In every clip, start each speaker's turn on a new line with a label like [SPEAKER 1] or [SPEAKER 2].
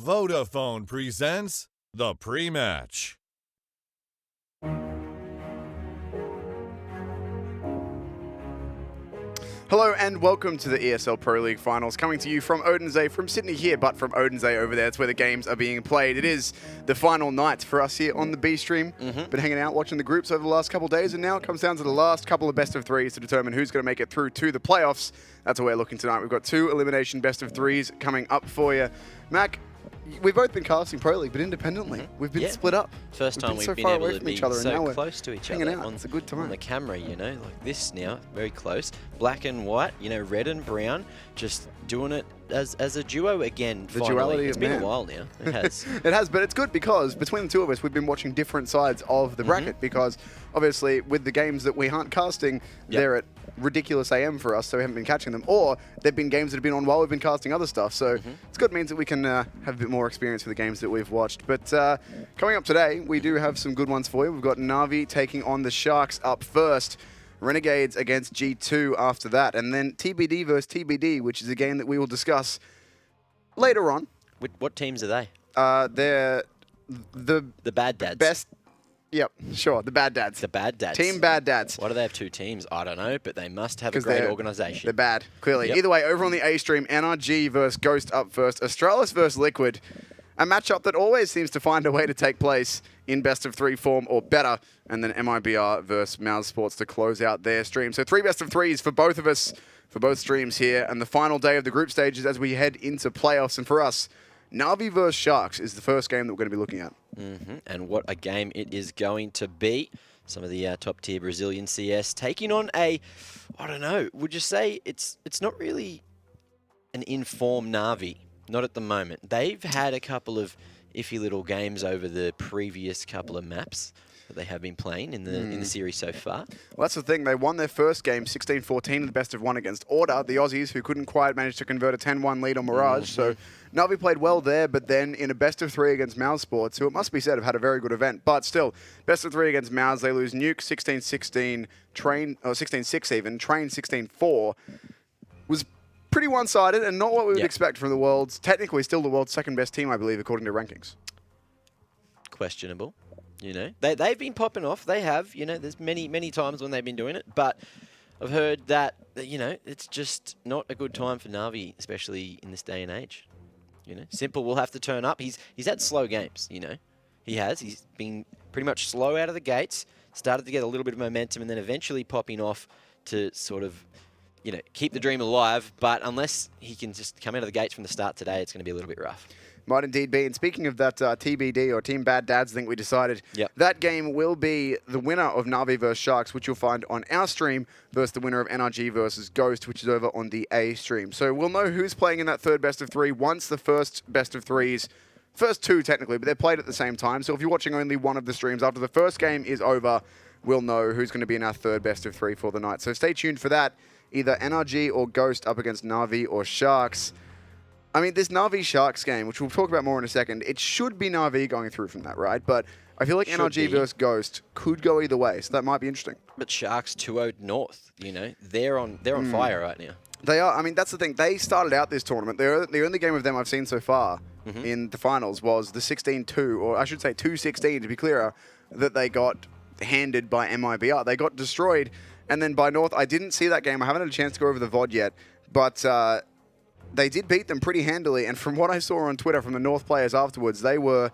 [SPEAKER 1] Vodafone presents the pre-match.
[SPEAKER 2] Hello and welcome to the ESL Pro League Finals, coming to you from Odense, from Sydney here, but from Odense over there. It's where the games are being played. It is the final night for us here on the B stream. Been hanging out, watching the groups over the last couple of days, and now it comes down to the last couple of best of threes to determine who's going to make it through to the playoffs. That's what we're looking tonight. We've got two elimination best of threes coming up for you. Mac, we've both been casting Pro League, but independently. We've been split up.
[SPEAKER 3] First time we've been
[SPEAKER 2] so far
[SPEAKER 3] able
[SPEAKER 2] away
[SPEAKER 3] to
[SPEAKER 2] from
[SPEAKER 3] be
[SPEAKER 2] each other,
[SPEAKER 3] so
[SPEAKER 2] and now
[SPEAKER 3] close to each other
[SPEAKER 2] it's a good time.
[SPEAKER 3] On the camera, you know, like this now, very close. Black and white, you know, red and brown, just doing it as a duo again.
[SPEAKER 2] The
[SPEAKER 3] finally.
[SPEAKER 2] duality
[SPEAKER 3] It's
[SPEAKER 2] of
[SPEAKER 3] been
[SPEAKER 2] man.
[SPEAKER 3] a while now. It has.
[SPEAKER 2] It has, but it's good because between the two of us, we've been watching different sides of the bracket because obviously with the games that we aren't casting, they're at ridiculous AM for us, so we haven't been catching them. Or they've been games that have been on while we've been casting other stuff. So it's good, means that we can have a bit more experience with the games that we've watched. But coming up today, we do have some good ones for you. We've got Na'Vi taking on the Sharks up first. Renegades against G2 after that. And then TBD versus TBD, which is a game that we will discuss later on.
[SPEAKER 3] What teams are they?
[SPEAKER 2] They're the
[SPEAKER 3] Bad Dads.
[SPEAKER 2] best. Yep, sure. The Bad Dads.
[SPEAKER 3] The Bad Dads.
[SPEAKER 2] Team Bad Dads.
[SPEAKER 3] Why do they have two teams? I don't know, but they must have a
[SPEAKER 2] 'Cause
[SPEAKER 3] great
[SPEAKER 2] they're
[SPEAKER 3] organisation.
[SPEAKER 2] bad, clearly.
[SPEAKER 3] Yep.
[SPEAKER 2] Either way, over on the A stream, NRG versus Ghost up first. Australis versus Liquid. A matchup that always seems to find a way to take place in best of three form or better. And then MIBR versus Mouse Sports to close out their stream. So three best of threes for both of us, for both streams here. And the final day of the group stages as we head into playoffs. And for us, Na'Vi versus Sharks is the first game that we're going to be looking at.
[SPEAKER 3] And what a game it is going to be. Some of the top tier Brazilian CS taking on I don't know, would you say it's not really an informed Na'Vi? Not at the moment. They've had a couple of iffy little games over the previous couple of maps that they have been playing in the series so far.
[SPEAKER 2] Well, that's the thing. They won their first game 16-14 in the best of one against Order, the Aussies, who couldn't quite manage to convert a 10-1 lead on Mirage. So Na'Vi played well there, but then in a best of three against Mouse Sports, who it must be said have had a very good event. But still, best of three against Mouse, they lose Nuke 16-16, Train, or 16-6 even, Train 16-4. Was pretty one-sided and not what we would expect from the world's, technically still the world's second best team, I believe, according to rankings.
[SPEAKER 3] Questionable. You know, they've been popping off. They have, you know, there's many times when they've been doing it. But I've heard that, you know, it's just not a good time for Na'Vi, especially in this day and age. You know, Simple will have to turn up. He's had slow games, you know. He has. He's been pretty much slow out of the gates, started to get a little bit of momentum, and then eventually popping off to sort of, you know, keep the dream alive. But unless he can just come out of the gates from the start today, it's going to be a little bit rough.
[SPEAKER 2] Might indeed be. And speaking of that TBD or Team Bad Dads, I think we decided that game will be the winner of Na'Vi versus Sharks, which you'll find on our stream, versus the winner of NRG versus Ghost, which is over on the A stream. So we'll know who's playing in that third best of three once the first best of threes, first two technically, but they're played at the same time. So if you're watching only one of the streams, after the first game is over, we'll know who's going to be in our third best of three for the night. So stay tuned for that. Either NRG or Ghost up against Na'Vi or Sharks. I mean, this Na'Vi Sharks game, which we'll talk about more in a second, it should be Na'Vi going through from that, right? But I feel like NRG versus Ghost could go either way, so that might be interesting.
[SPEAKER 3] But Sharks 2-0 North, you know, they're on fire right now.
[SPEAKER 2] They are. I mean, that's the thing. They started out this tournament. The only game of them I've seen so far in the finals was the 16-2, or I should say 2-16 to be clearer, that they got handed by MIBR. They got destroyed, and then by North, I didn't see that game. I haven't had a chance to go over the VOD yet, but they did beat them pretty handily, and from what I saw on Twitter from the North players afterwards, they were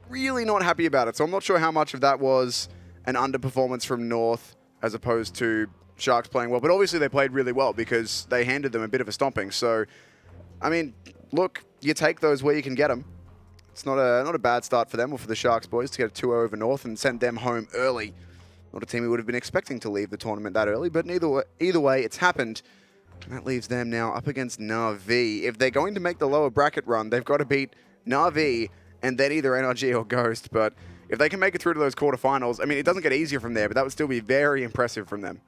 [SPEAKER 2] really not happy about it. So I'm not sure how much of that was an underperformance from North as opposed to Sharks playing well. But obviously they played really well because they handed them a bit of a stomping. So, I mean, look, you take those where you can get them. It's not a bad start for them or for the Sharks boys to get a 2-0 over North and send them home early. Not a team we would have been expecting to leave the tournament that early, but either way, it's happened. And that leaves them now up against Na'Vi. If they're going to make the lower bracket run, they've got to beat Na'Vi and then either NRG or Ghost. But if they can make it through to those quarterfinals, I mean, it doesn't get easier from there, but that would still be very impressive from them.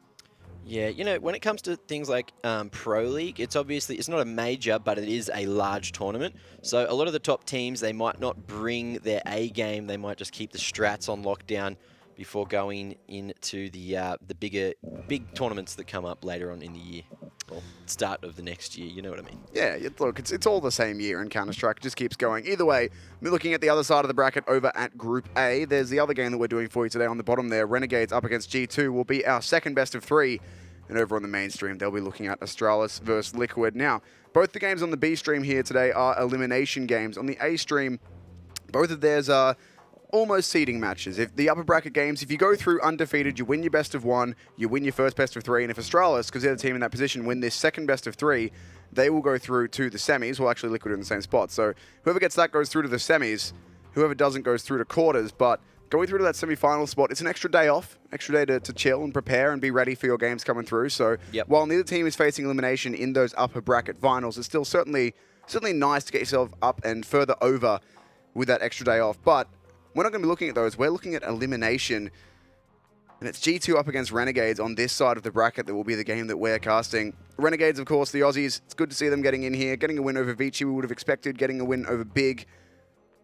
[SPEAKER 3] Yeah, you know, when it comes to things like Pro League, it's not a major, but it is a large tournament. So a lot of the top teams, they might not bring their A game. They might just keep the strats on lockdown before going into the big tournaments that come up later on in the year. or start of the next year. You know what I mean?
[SPEAKER 2] Yeah, look, it's all the same year in Counter-Strike. It just keeps going. Either way, we're looking at the other side of the bracket over at Group A. There's the other game that we're doing for you today on the bottom there. Renegades up against G2 will be our second best of 3. And over on the main stream, they'll be looking at Australis versus Liquid. Now, both the games on the B stream here today are elimination games. On the A stream, both of theirs are almost seeding matches. If the upper bracket games, if you go through undefeated, you win your best of 1, you win your first best of 3, and if Australis, because they're the team in that position, win this second best of 3, they will go through to the semis. Well, actually, Liquid are in the same spot. So whoever gets that goes through to the semis. Whoever doesn't goes through to quarters. But going through to that semi-final spot, it's an extra day off, extra day to chill and prepare and be ready for your games coming through. So while neither team is facing elimination in those upper bracket finals, it's still certainly nice to get yourself up and further over with that extra day off. But we're not going to be looking at those. We're looking at elimination. And it's G2 up against Renegades on this side of the bracket that will be the game that we're casting. Renegades, of course, the Aussies. It's good to see them getting in here. Getting a win over Vici, we would have expected. Getting a win over Big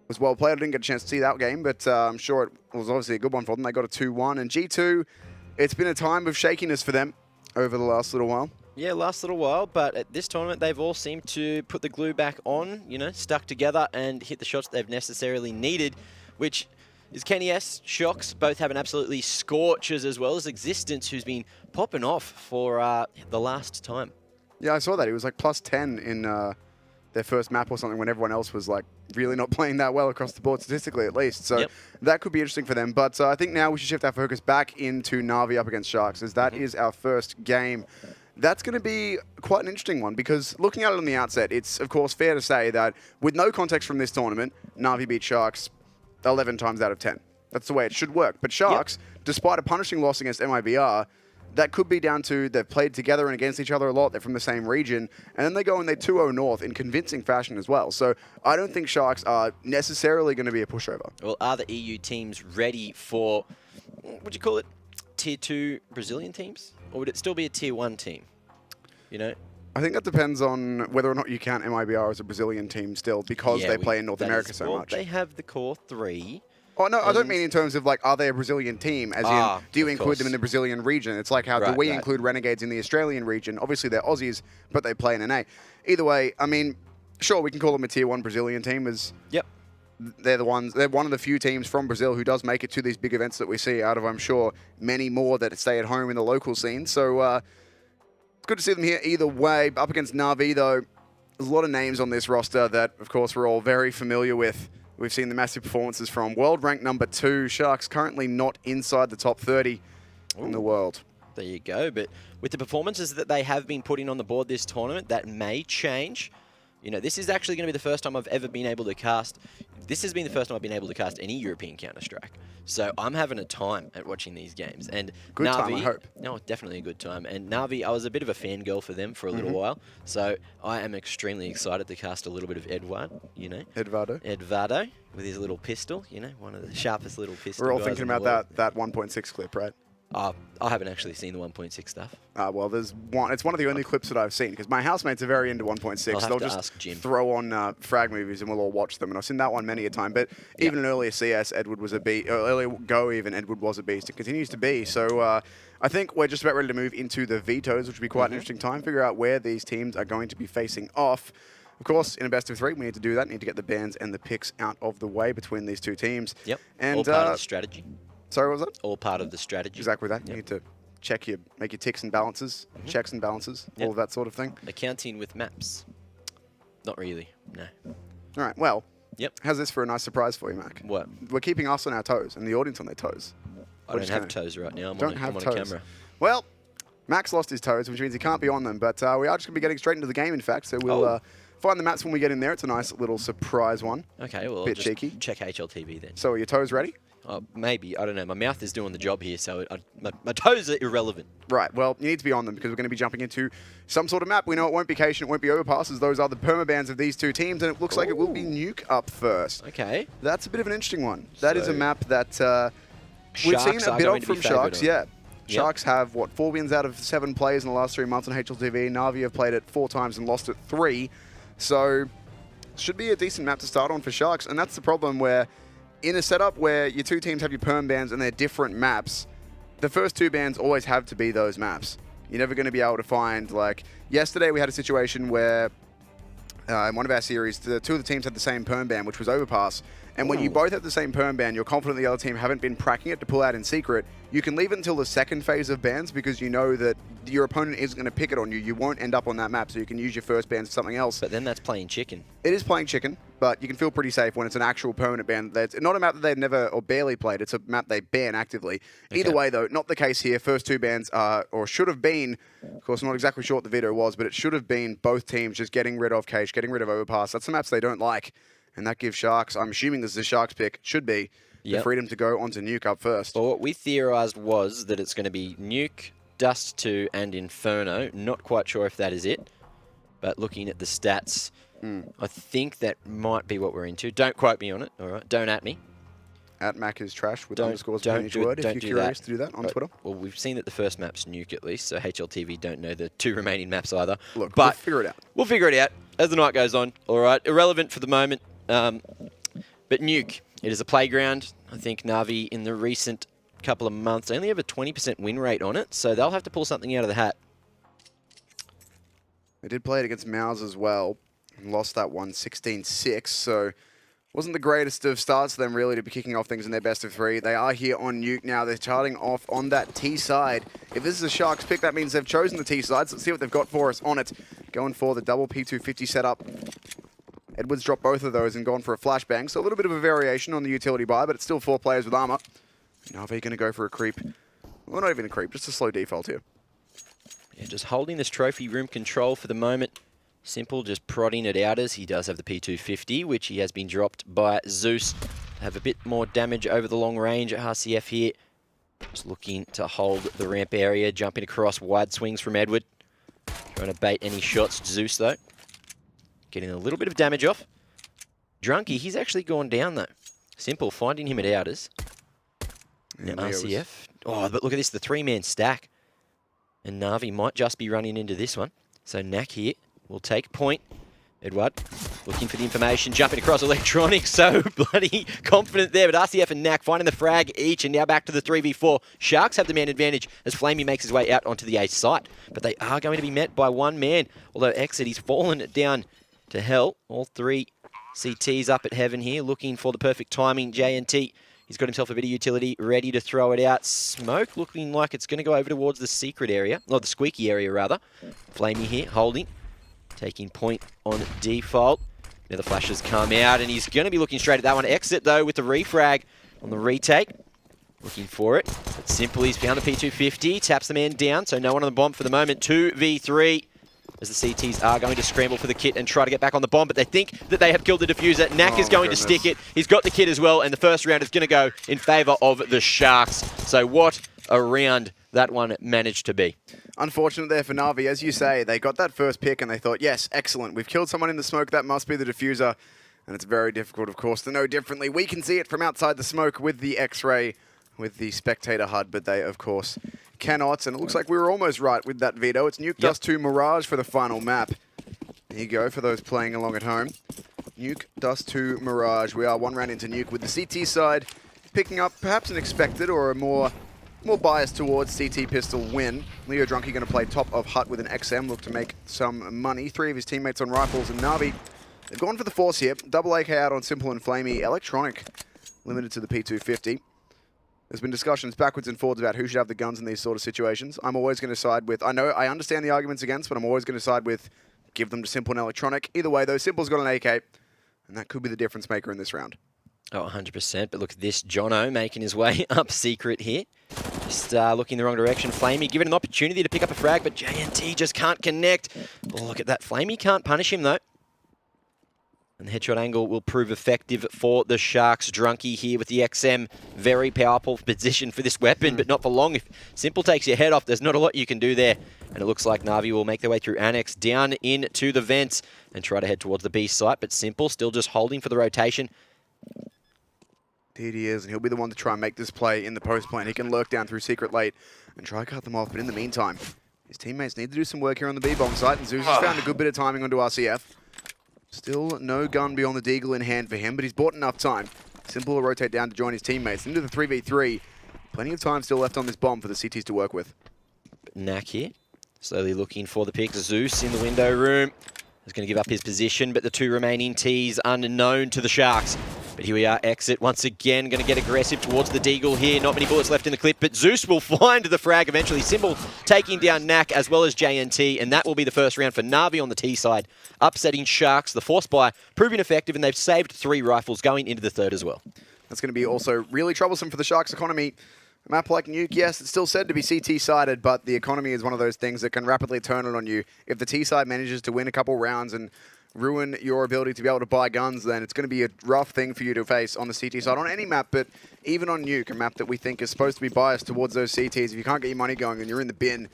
[SPEAKER 2] was well played. I didn't get a chance to see that game, but I'm sure it was obviously a good one for them. They got a 2-1. And G2, it's been a time of shakiness for them over the last little while.
[SPEAKER 3] Yeah, last little while, but at this tournament, they've all seemed to put the glue back on, you know, stuck together and hit the shots they've necessarily needed, which is Kenny S, Shox, both having absolutely scorchers, as well as Existence, who's been popping off for the last time.
[SPEAKER 2] Yeah, I saw that. He was like +10 in their first map or something when everyone else was like really not playing that well across the board, statistically at least. So that could be interesting for them. But I think now we should shift our focus back into Na'Vi up against Sharks, as that is our first game. That's going to be quite an interesting one, because looking at it on the outset, it's, of course, fair to say that with no context from this tournament, Na'Vi beat Sharks 11 times out of 10. That's the way it should work. But Sharks, despite a punishing loss against MIBR, that could be down to they've played together and against each other a lot. They're from the same region. And then they go and they 2-0 North in convincing fashion as well. So I don't think Sharks are necessarily going to be a pushover.
[SPEAKER 3] Well, are the EU teams ready for, would you call it, Tier 2 Brazilian teams? Or would it still be a Tier 1 team? You know?
[SPEAKER 2] I think that depends on whether or not you count MIBR as a Brazilian team still, because they play in North America so much.
[SPEAKER 3] They have the core 3.
[SPEAKER 2] Oh, no, I don't mean in terms of, like, are they a Brazilian team? As in, do you include them in the Brazilian region? It's like, how do we include Renegades in the Australian region? Obviously, they're Aussies, but they play in NA. Either way, I mean, sure, we can call them a Tier 1 Brazilian team, as they're one of the few teams from Brazil who does make it to these big events that we see out of, I'm sure, many more that stay at home in the local scene. So, it's good to see them here either way. Up against Na'Vi, though, there's a lot of names on this roster that, of course, we're all very familiar with. We've seen the massive performances from world rank number 2. Sharks currently not inside the top 30 in the world.
[SPEAKER 3] There you go. But with the performances that they have been putting on the board this tournament, that may change. You know, this is actually going to be the first time I've ever been able to cast. This has been the first time I've been able to cast any European Counter-Strike. So I'm having a time at watching these games. And
[SPEAKER 2] good
[SPEAKER 3] Na'Vi,
[SPEAKER 2] time, I hope.
[SPEAKER 3] No, definitely a good time. And Na'Vi, I was a bit of a fangirl for them for a little while. So I am extremely excited to cast a little bit of Edward, you know. Edvardo with his little pistol, you know, one of the sharpest little pistols.
[SPEAKER 2] We're all thinking about that 1.6 clip, right?
[SPEAKER 3] I haven't actually seen the 1.6 stuff.
[SPEAKER 2] Well, there's one. It's one of the only clips that I've seen, because my housemates are very into 1.6. They'll just throw on frag movies and we'll all watch them. And I've seen that one many a time. But even in earlier CS, Edward was a beast. Earlier Go, even Edward was a beast. It continues to be. So I think we're just about ready to move into the vetoes, which will be quite an interesting time. Figure out where these teams are going to be facing off. Of course, in a best of 3, we need to do that. We need to get the bans and the picks out of the way between these two teams.
[SPEAKER 3] Yep.
[SPEAKER 2] And
[SPEAKER 3] all part of the strategy.
[SPEAKER 2] Sorry, what was that?
[SPEAKER 3] All part of the strategy.
[SPEAKER 2] Exactly that. You need to make your ticks and balances, checks and balances, all of that sort of thing.
[SPEAKER 3] Accounting with maps. Not really, no.
[SPEAKER 2] All right, well, how's this for a nice surprise for you, Mac?
[SPEAKER 3] What?
[SPEAKER 2] We're keeping us on our toes and the audience on their toes.
[SPEAKER 3] I don't have toes right now. I'm on a camera.
[SPEAKER 2] Well, Mac's lost his toes, which means he can't be on them, but we are just going to be getting straight into the game, in fact, so we'll find the maps when we get in there. It's a nice little surprise one.
[SPEAKER 3] Okay, well,
[SPEAKER 2] bit cheeky.
[SPEAKER 3] Check HLTV then.
[SPEAKER 2] So are your toes ready?
[SPEAKER 3] Maybe. I don't know. My mouth is doing the job here, so my toes are irrelevant.
[SPEAKER 2] Right. Well, you need to be on them, because we're going to be jumping into some sort of map. We know it won't be Cation, it won't be Overpasses. Those are the permabans of these two teams, and it looks like it will be Nuke up first.
[SPEAKER 3] Okay.
[SPEAKER 2] That's a bit of an interesting one. That is a map that we've seen a bit of from Sharks. Yeah. Sharks have, 4 wins out of 7 plays in the last 3 months on HLTV. Na'Vi have played it 4 times and lost it 3. So, should be a decent map to start on for Sharks. And that's the problem, where in a setup where your two teams have your perm bans and they're different maps, the first 2 bans always have to be those maps. You're never going to be able to find, like, yesterday we had a situation where in one of our series, the two of the teams had the same perm ban, which was overpass. And when you both have the same perm ban, you're confident the other team haven't been pracking it to pull out in secret. You can leave it until the second phase of bans because you know that your opponent isn't going to pick it on you. You won't end up on that map, so you can use your first bans for something else.
[SPEAKER 3] But then that's playing chicken.
[SPEAKER 2] It is playing chicken, but you can feel pretty safe when it's an actual permanent ban. It's not a map that they've never or barely played. It's a map they ban actively. Either way, though, not the case here. First two bans are, or should have been, of course, I'm not exactly sure what the video was, but it should have been both teams just getting rid of Cage, getting rid of Overpass. That's the maps they don't like. And that gives Sharks, I'm assuming this is a Sharks pick, should be, the freedom to go onto Nuke up first.
[SPEAKER 3] Well, what we theorised was that it's going to be Nuke, Dust 2, and Inferno. Not quite sure if that is it, but looking at the stats, I think that might be what we're into. Don't quote me on it, all right? Don't at me.
[SPEAKER 2] At Mac is trash with underscores behind each word, if you're curious to do that on Twitter.
[SPEAKER 3] Well, we've seen that the first map's Nuke at least, so HLTV don't know the two remaining maps either.
[SPEAKER 2] Look,
[SPEAKER 3] but
[SPEAKER 2] we'll figure it out.
[SPEAKER 3] We'll figure it out as the night goes on, all right? Irrelevant for the moment. But Nuke, it is a playground. I think Na'Vi in the recent couple of months only have a 20% win rate on it, so they'll have to pull something out of the hat.
[SPEAKER 2] They did play it against Mouse as well and lost that one 16-6, so wasn't the greatest of starts for them really to be kicking off things in their best of three. They are here on Nuke now. They're charting off on that T side. If this is a Sharks pick, that means they've chosen the T side. So let's see what they've got for us on it. Going for the double P250 setup. Edwards dropped both of those and gone for a flashbang. So a little bit of a variation on the utility buy, but it's still 4 players with armor. Now they're going to go for a creep. Well, not even a creep, just a slow default here.
[SPEAKER 3] Yeah, just holding this trophy room control for the moment. Simple, just prodding at outers. He does have the P250, which he has been dropped by Zeus. Have a bit more damage over the long range at RCF here. Just looking to hold the ramp area, jumping across wide swings from Edward. Trying to bait any shots. Zeus, though, getting a little bit of damage off. Drunky, he's actually gone down, though. Simple, finding him at outers. Now RCF. Oh, but look at this, the 3-man stack. And Na'Vi might just be running into this one. So Knack here will take point. Edward looking for the information, jumping across electronics, so bloody confident there. But RCF and Knack finding the frag each, and now back to the 3v4. Sharks have the man advantage as Flamey makes his way out onto the A site. But they are going to be met by one man. Although Exit, he's fallen down to hell. All 3 CTs up at heaven here, looking for the perfect timing. JNT, he's got himself a bit of utility, ready to throw it out. Smoke looking like it's going to go over towards the secret area, or the squeaky area rather. Flamey here, holding. Taking point on default. Now the flashes come out, and he's going to be looking straight at that one. Exit, though, with the refrag on the retake. Looking for it. But Simple, he's behind the P250. Taps the man down, so no one on the bomb for the moment. 2v3. As the CTs are going to scramble for the kit and try to get back on the bomb, but they think that they have killed the diffuser. Knack is going to stick it. He's got the kit as well, and the first round is going to go in favour of the Sharks. So what a round that one managed to be.
[SPEAKER 2] Unfortunate there for Na'Vi. As you say, they got that first pick and they thought, yes, excellent. We've killed someone in the smoke. That must be the diffuser. And it's very difficult, of course, to know differently. We can see it from outside the smoke with the X-ray, with the spectator HUD, but they, of course, cannot. And it looks like we were almost right with that veto. It's Nuke Dust 2 Mirage for the final map. There you go for those playing along at home. Nuke Dust 2 Mirage. We are 1 round into Nuke with the CT side picking up perhaps an expected or a more biased towards CT pistol win. Leo Drunky going to play top of hut with an XM, look to make some money. 3 of his teammates on rifles, and Na'Vi, they've gone for the force here. Double AK out on Simple and Flamey. Electronic limited to the P250. There's been discussions backwards and forwards about who should have the guns in these sort of situations. I'm always going to side with, I understand the arguments against, but I'm always going to side with give them to Simple and Electronic. Either way, though, Simple's got an AK, and that could be the difference maker in this round.
[SPEAKER 3] Oh, 100%. But look at this. Jono making his way up secret here. Just looking the wrong direction. Flamey given an opportunity to pick up a frag, but JNT just can't connect. Oh, look at that. Flamey can't punish him, though. And the headshot angle will prove effective for the Sharks. Drunky here with the XM. Very powerful position for this weapon, but not for long. If Simple takes your head off, there's not a lot you can do there. And it looks like Na'Vi will make their way through Annex, down into the vents, and try to head towards the B site. But Simple still just holding for the rotation.
[SPEAKER 2] Indeed he is, and he'll be the one to try and make this play in the post plan. He can lurk down through secret late and try to cut them off, but in the meantime, his teammates need to do some work here on the B-bomb site, and Zeus has found a good bit of timing onto RCF. Still no gun beyond the Deagle in hand for him, but he's bought enough time. Simple will rotate down to join his teammates into the 3v3. Plenty of time still left on this bomb for the CTs to work with.
[SPEAKER 3] Knack here, Slowly looking for the pick. Zeus in the window room. Is going to give up his position, but the two remaining T's unknown to the Sharks. But here we are, Exit once again, going to get aggressive towards the Deagle here. Not many bullets left in the clip, but Zeus will find the frag eventually. Symbol taking down Knack as well as JNT, and that will be the first round for Na'Vi on the T side, upsetting Sharks. The force buy proving effective, and they've saved 3 rifles going into the third as well.
[SPEAKER 2] That's going to be also really troublesome for the Sharks' economy. A map like Nuke, yes, it's still said to be CT-sided, but the economy is one of those things that can rapidly turn it on you. If the T-side manages to win a couple rounds and ruin your ability to be able to buy guns, then it's going to be a rough thing for you to face on the CT side, on any map, but even on Nuke, a map that we think is supposed to be biased towards those CTs. If you can't get your money going, then you're in the bin.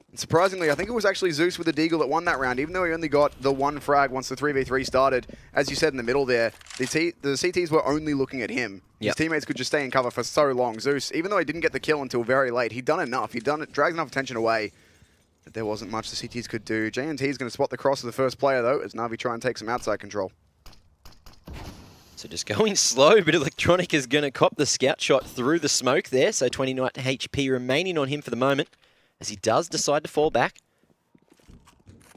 [SPEAKER 2] And surprisingly, I think it was actually Zeus with the Deagle that won that round, even though he only got the 1 frag once the 3v3 started. As you said in the middle there, the CTs were only looking at him. His teammates could just stay in cover for so long. Zeus, even though he didn't get the kill until very late, he'd done enough. He'd done it, dragged enough attention away that there wasn't much the CTs could do. JNT is going to spot the cross of the first player, though, as Na'Vi try and take some outside control.
[SPEAKER 3] So just going slow, but Electronic is going to cop the scout shot through the smoke there. So 29 HP remaining on him for the moment, as he does decide to fall back.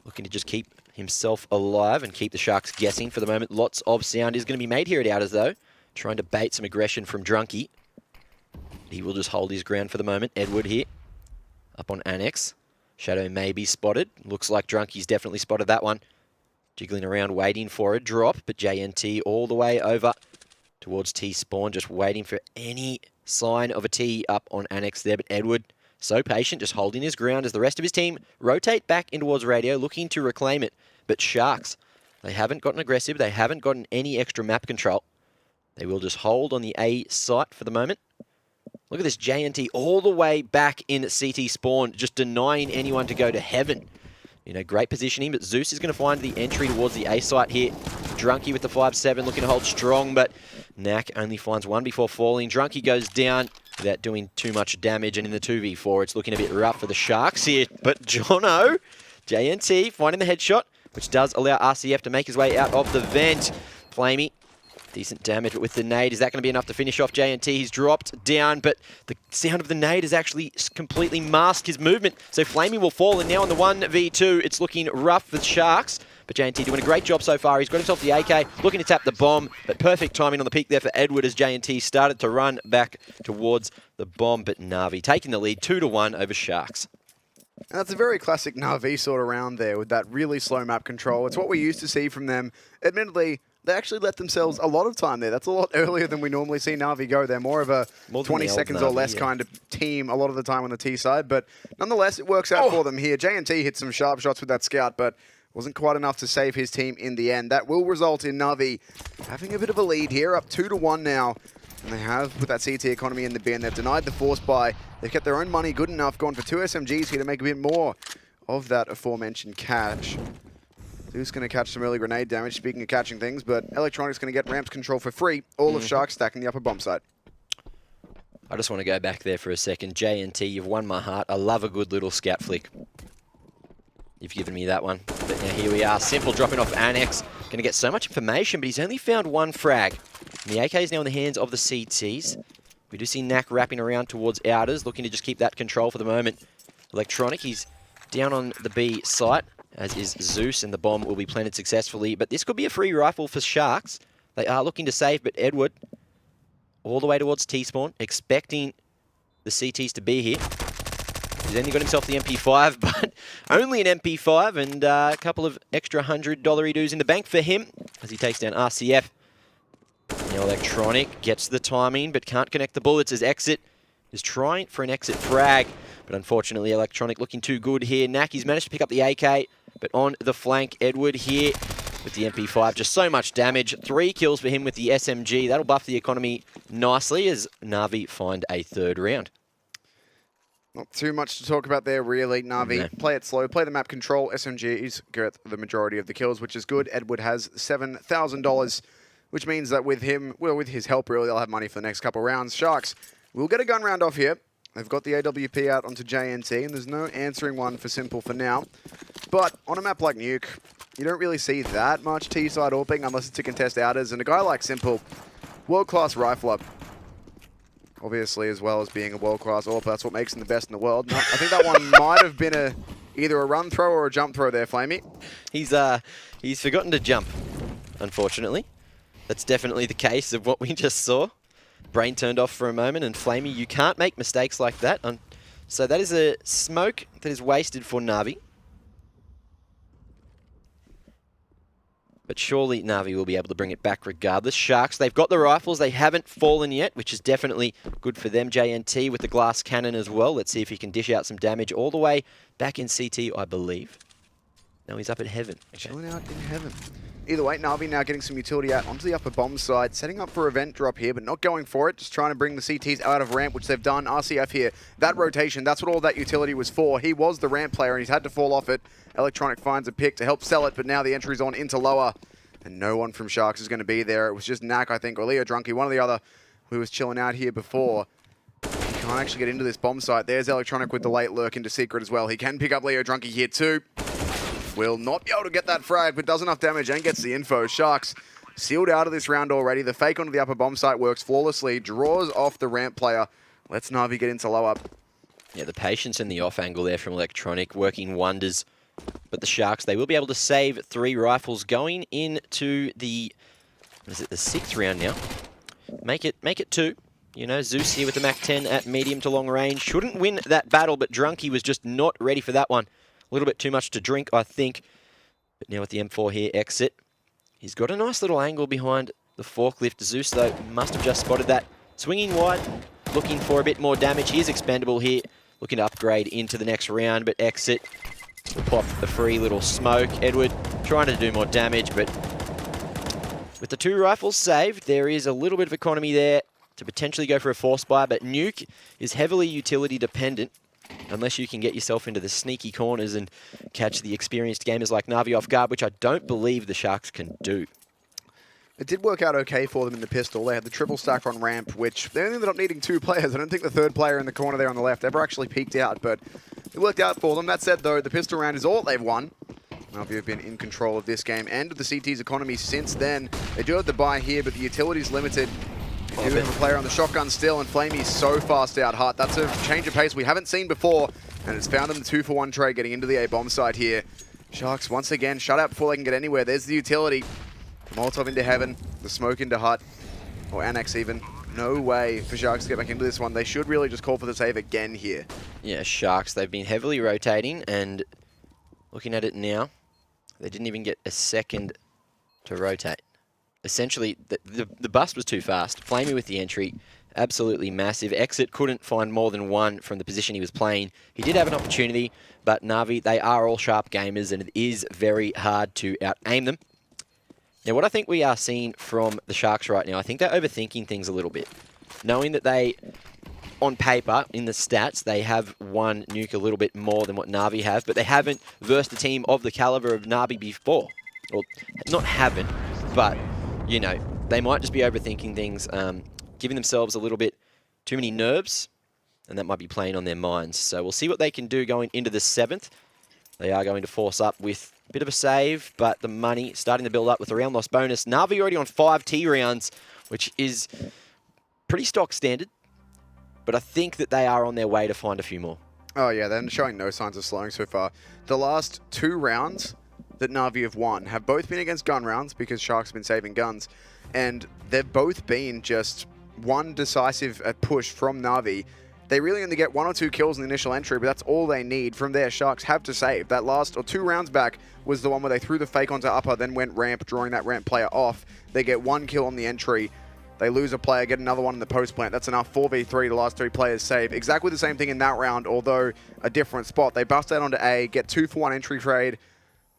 [SPEAKER 3] Looking to just keep himself alive and keep the Sharks guessing for the moment. Lots of sound is going to be made here at Outers, though. Trying to bait some aggression from Drunky. He will just hold his ground for the moment. Edward here, up on Annex. Shadow may be spotted. Looks like Drunky's definitely spotted that one. Jiggling around, waiting for a drop, but JNT all the way over towards T-spawn, just waiting for any sign of a T up on Annex there. But Edward, so patient, just holding his ground as the rest of his team rotate back in towards Radio, looking to reclaim it. But Sharks, they haven't gotten aggressive. They haven't gotten any extra map control. They will just hold on the A site for the moment. Look at this JNT all the way back in CT spawn, just denying anyone to go to heaven. You know, great positioning, but Zeus is going to find the entry towards the A site here. Drunky with the 5-7 looking to hold strong, but Knack only finds one before falling. Drunky goes down without doing too much damage, and in the 2v4, it's looking a bit rough for the Sharks here. But Jono, JNT finding the headshot, which does allow RCF to make his way out of the vent. Flamey, decent damage, but with the nade, is that going to be enough to finish off JNT? He's dropped down, but the sound of the nade has actually completely masked his movement. So Flamey will fall, and now on the 1v2, it's looking rough for the Sharks. But JNT doing a great job so far. He's got himself the AK, looking to tap the bomb, but perfect timing on the peak there for Edward as JNT started to run back towards the bomb. But Na'Vi taking the lead 2-1 over Sharks.
[SPEAKER 2] And that's a very classic Na'Vi sort of round there with that really slow map control. It's what we used to see from them. Admittedly, they actually let themselves a lot of time there. That's a lot earlier than we normally see Na'Vi go. They're more of a 20 seconds or less kind of team a lot of the time on the T side. But nonetheless, it works out for them here. JNT hit some sharp shots with that scout, but wasn't quite enough to save his team in the end. That will result in Na'Vi having a bit of a lead here, up 2-1 now. And they have put that CT economy in the bin. They've denied the force buy. They've kept their own money good enough, gone for 2 SMGs here to make a bit more of that aforementioned cash. Who's going to catch some early grenade damage, speaking of catching things, but Electronic's going to get ramps control for free. All of Sharks stacking the upper bomb site.
[SPEAKER 3] I just want to go back there for a second. JNT, you've won my heart. I love a good little scout flick. You've given me that one. But now here we are. Simple dropping off Annex. Going to get so much information, but he's only found 1 frag. And the AK is now in the hands of the CTs. We do see Knack wrapping around towards Outers, looking to just keep that control for the moment. Electronic, he's down on the B site, as is Zeus, and the bomb will be planted successfully. But this could be a free rifle for Sharks. They are looking to save, but Edward, all the way towards T-spawn, expecting the CTs to be here. He's only got himself the MP5, but only an MP5, and a couple of extra $100 in the bank for him as he takes down RCF. Now Electronic gets the timing, but can't connect the bullets as Exit is trying for an exit frag. But unfortunately, Electronic looking too good here. Naki's managed to pick up the AK, but on the flank, Edward here with the MP5. Just so much damage. 3 kills for him with the SMG. That'll buff the economy nicely as Na'Vi find a 3rd round.
[SPEAKER 2] Not too much to talk about there, really. Na'Vi,
[SPEAKER 3] No.
[SPEAKER 2] play it slow, play the map control. SMGs get the majority of the kills, which is good. Edward has $7,000, which means that with him, well, with his help, really, they'll have money for the next couple rounds. Sharks will get a gun round off here. They've got the AWP out onto JNT, and there's no answering one for Simple for now. But on a map like Nuke, you don't really see that much T-side AWPing unless it's to contest outers. And a guy like Simple, world-class rifler, obviously, as well as being a world-class AWP. That's what makes him the best in the world. No, I think that one might have been either a run throw or a jump throw there, Flamey.
[SPEAKER 3] He's forgotten to jump, unfortunately. That's definitely the case of what we just saw. Brain turned off for a moment, and Flamey, you can't make mistakes like that. So that is a smoke that is wasted for Na'Vi. But surely Na'Vi will be able to bring it back regardless. Sharks, they've got the rifles. They haven't fallen yet, which is definitely good for them. JNT with the glass cannon as well. Let's see if he can dish out some damage all the way back in CT, I believe. No, he's up at heaven. Okay.
[SPEAKER 2] Chilling out in heaven. Either way, Na'Vi now getting some utility out onto the upper bomb side, setting up for event drop here, but not going for it, just trying to bring the CTs out of ramp, which they've done. RCF here, that rotation, that's what all that utility was for. He was the ramp player, and he's had to fall off it. Electronic finds a pick to help sell it, but now the entry's on into lower, and no one from Sharks is going to be there. It was just Knack, I think, or Leo Drunky, one or the other, who was chilling out here before. He can't actually get into this bomb site. There's Electronic with the late lurk into Secret as well. He can pick up Leo Drunky here too. Will not be able to get that frag, but does enough damage and gets the info. Sharks sealed out of this round already. The fake onto the upper bomb site works flawlessly, draws off the ramp player. Lets Na'Vi get into low up.
[SPEAKER 3] Yeah, the patience and the off angle there from Electronic working wonders. But the Sharks, they will be able to save 3 rifles going into the, is it the 6th round now? Make it 2. You know, Zeus here with the MAC-10 at medium to long range. Shouldn't win that battle, but Drunky was just not ready for that one. A little bit too much to drink, I think. But now with the M4 here, exit. He's got a nice little angle behind the forklift. Zeus, though, must have just spotted that. Swinging wide, looking for a bit more damage. He is expendable here, looking to upgrade into the next round, but exit will pop the free little smoke. Edward trying to do more damage, but with the 2 rifles saved, there is a little bit of economy there to potentially go for a force buy, but Nuke is heavily utility dependent. Unless you can get yourself into the sneaky corners and catch the experienced gamers like Na'Vi off guard, which I don't believe the Sharks can do.
[SPEAKER 2] It did work out okay for them in the pistol. They had the triple stack on ramp, which they only ended up needing 2 players. I don't think the 3rd player in the corner there on the left ever actually peeked out, but it worked out for them. That said, though, the pistol round is all they've won. Na'Vi have been in control of this game and of the CT's economy since then. They do have the buy here, but the utility's limited. They do have a player on the shotgun still, and Flamey's so fast out hot. That's a change of pace we haven't seen before, and it's found them the 2-for-1 trade getting into the A-bomb side here. Sharks, once again, shut out before they can get anywhere. There's the utility. Molotov into heaven, the smoke into hut, or annex even. No way for Sharks to get back into this one. They should really just call for the save again here.
[SPEAKER 3] Yeah, Sharks, they've been heavily rotating, and looking at it now, they didn't even get a second to rotate. Essentially, the bust was too fast. Flamey with the entry, absolutely massive. Exit couldn't find more than 1 from the position he was playing. He did have an opportunity, but Na'Vi, they are all sharp gamers, and it is very hard to out-aim them. Now, what I think we are seeing from the Sharks right now, I think they're overthinking things a little bit. Knowing that they, on paper, in the stats, they have won Nuke a little bit more than what Na'Vi have, but they haven't versed a team of the caliber of Na'Vi before. Well, not haven't, but you know, they might just be overthinking things, giving themselves a little bit too many nerves, and that might be playing on their minds. So we'll see what they can do going into the 7th. They are going to force up with a bit of a save, but the money starting to build up with the round loss bonus. Na'Vi already on 5 T rounds, which is pretty stock standard, but I think that they are on their way to find a few more.
[SPEAKER 2] Oh yeah, they're showing no signs of slowing so far. The last 2 rounds that Na'Vi have won have both been against gun rounds because Sharks have been saving guns, and they've both been just one decisive push from Na'Vi. They really only get 1 or 2 kills in the initial entry, but that's all they need. From there, Sharks have to save. That last, or 2 rounds back, was the one where they threw the fake onto upper, then went ramp, drawing that ramp player off. They get 1 kill on the entry. They lose a player, get another one in the post plant. That's enough. 4v3, the last 3 players save. Exactly the same thing in that round, although a different spot. They bust out onto A, get 2-for-1 entry trade.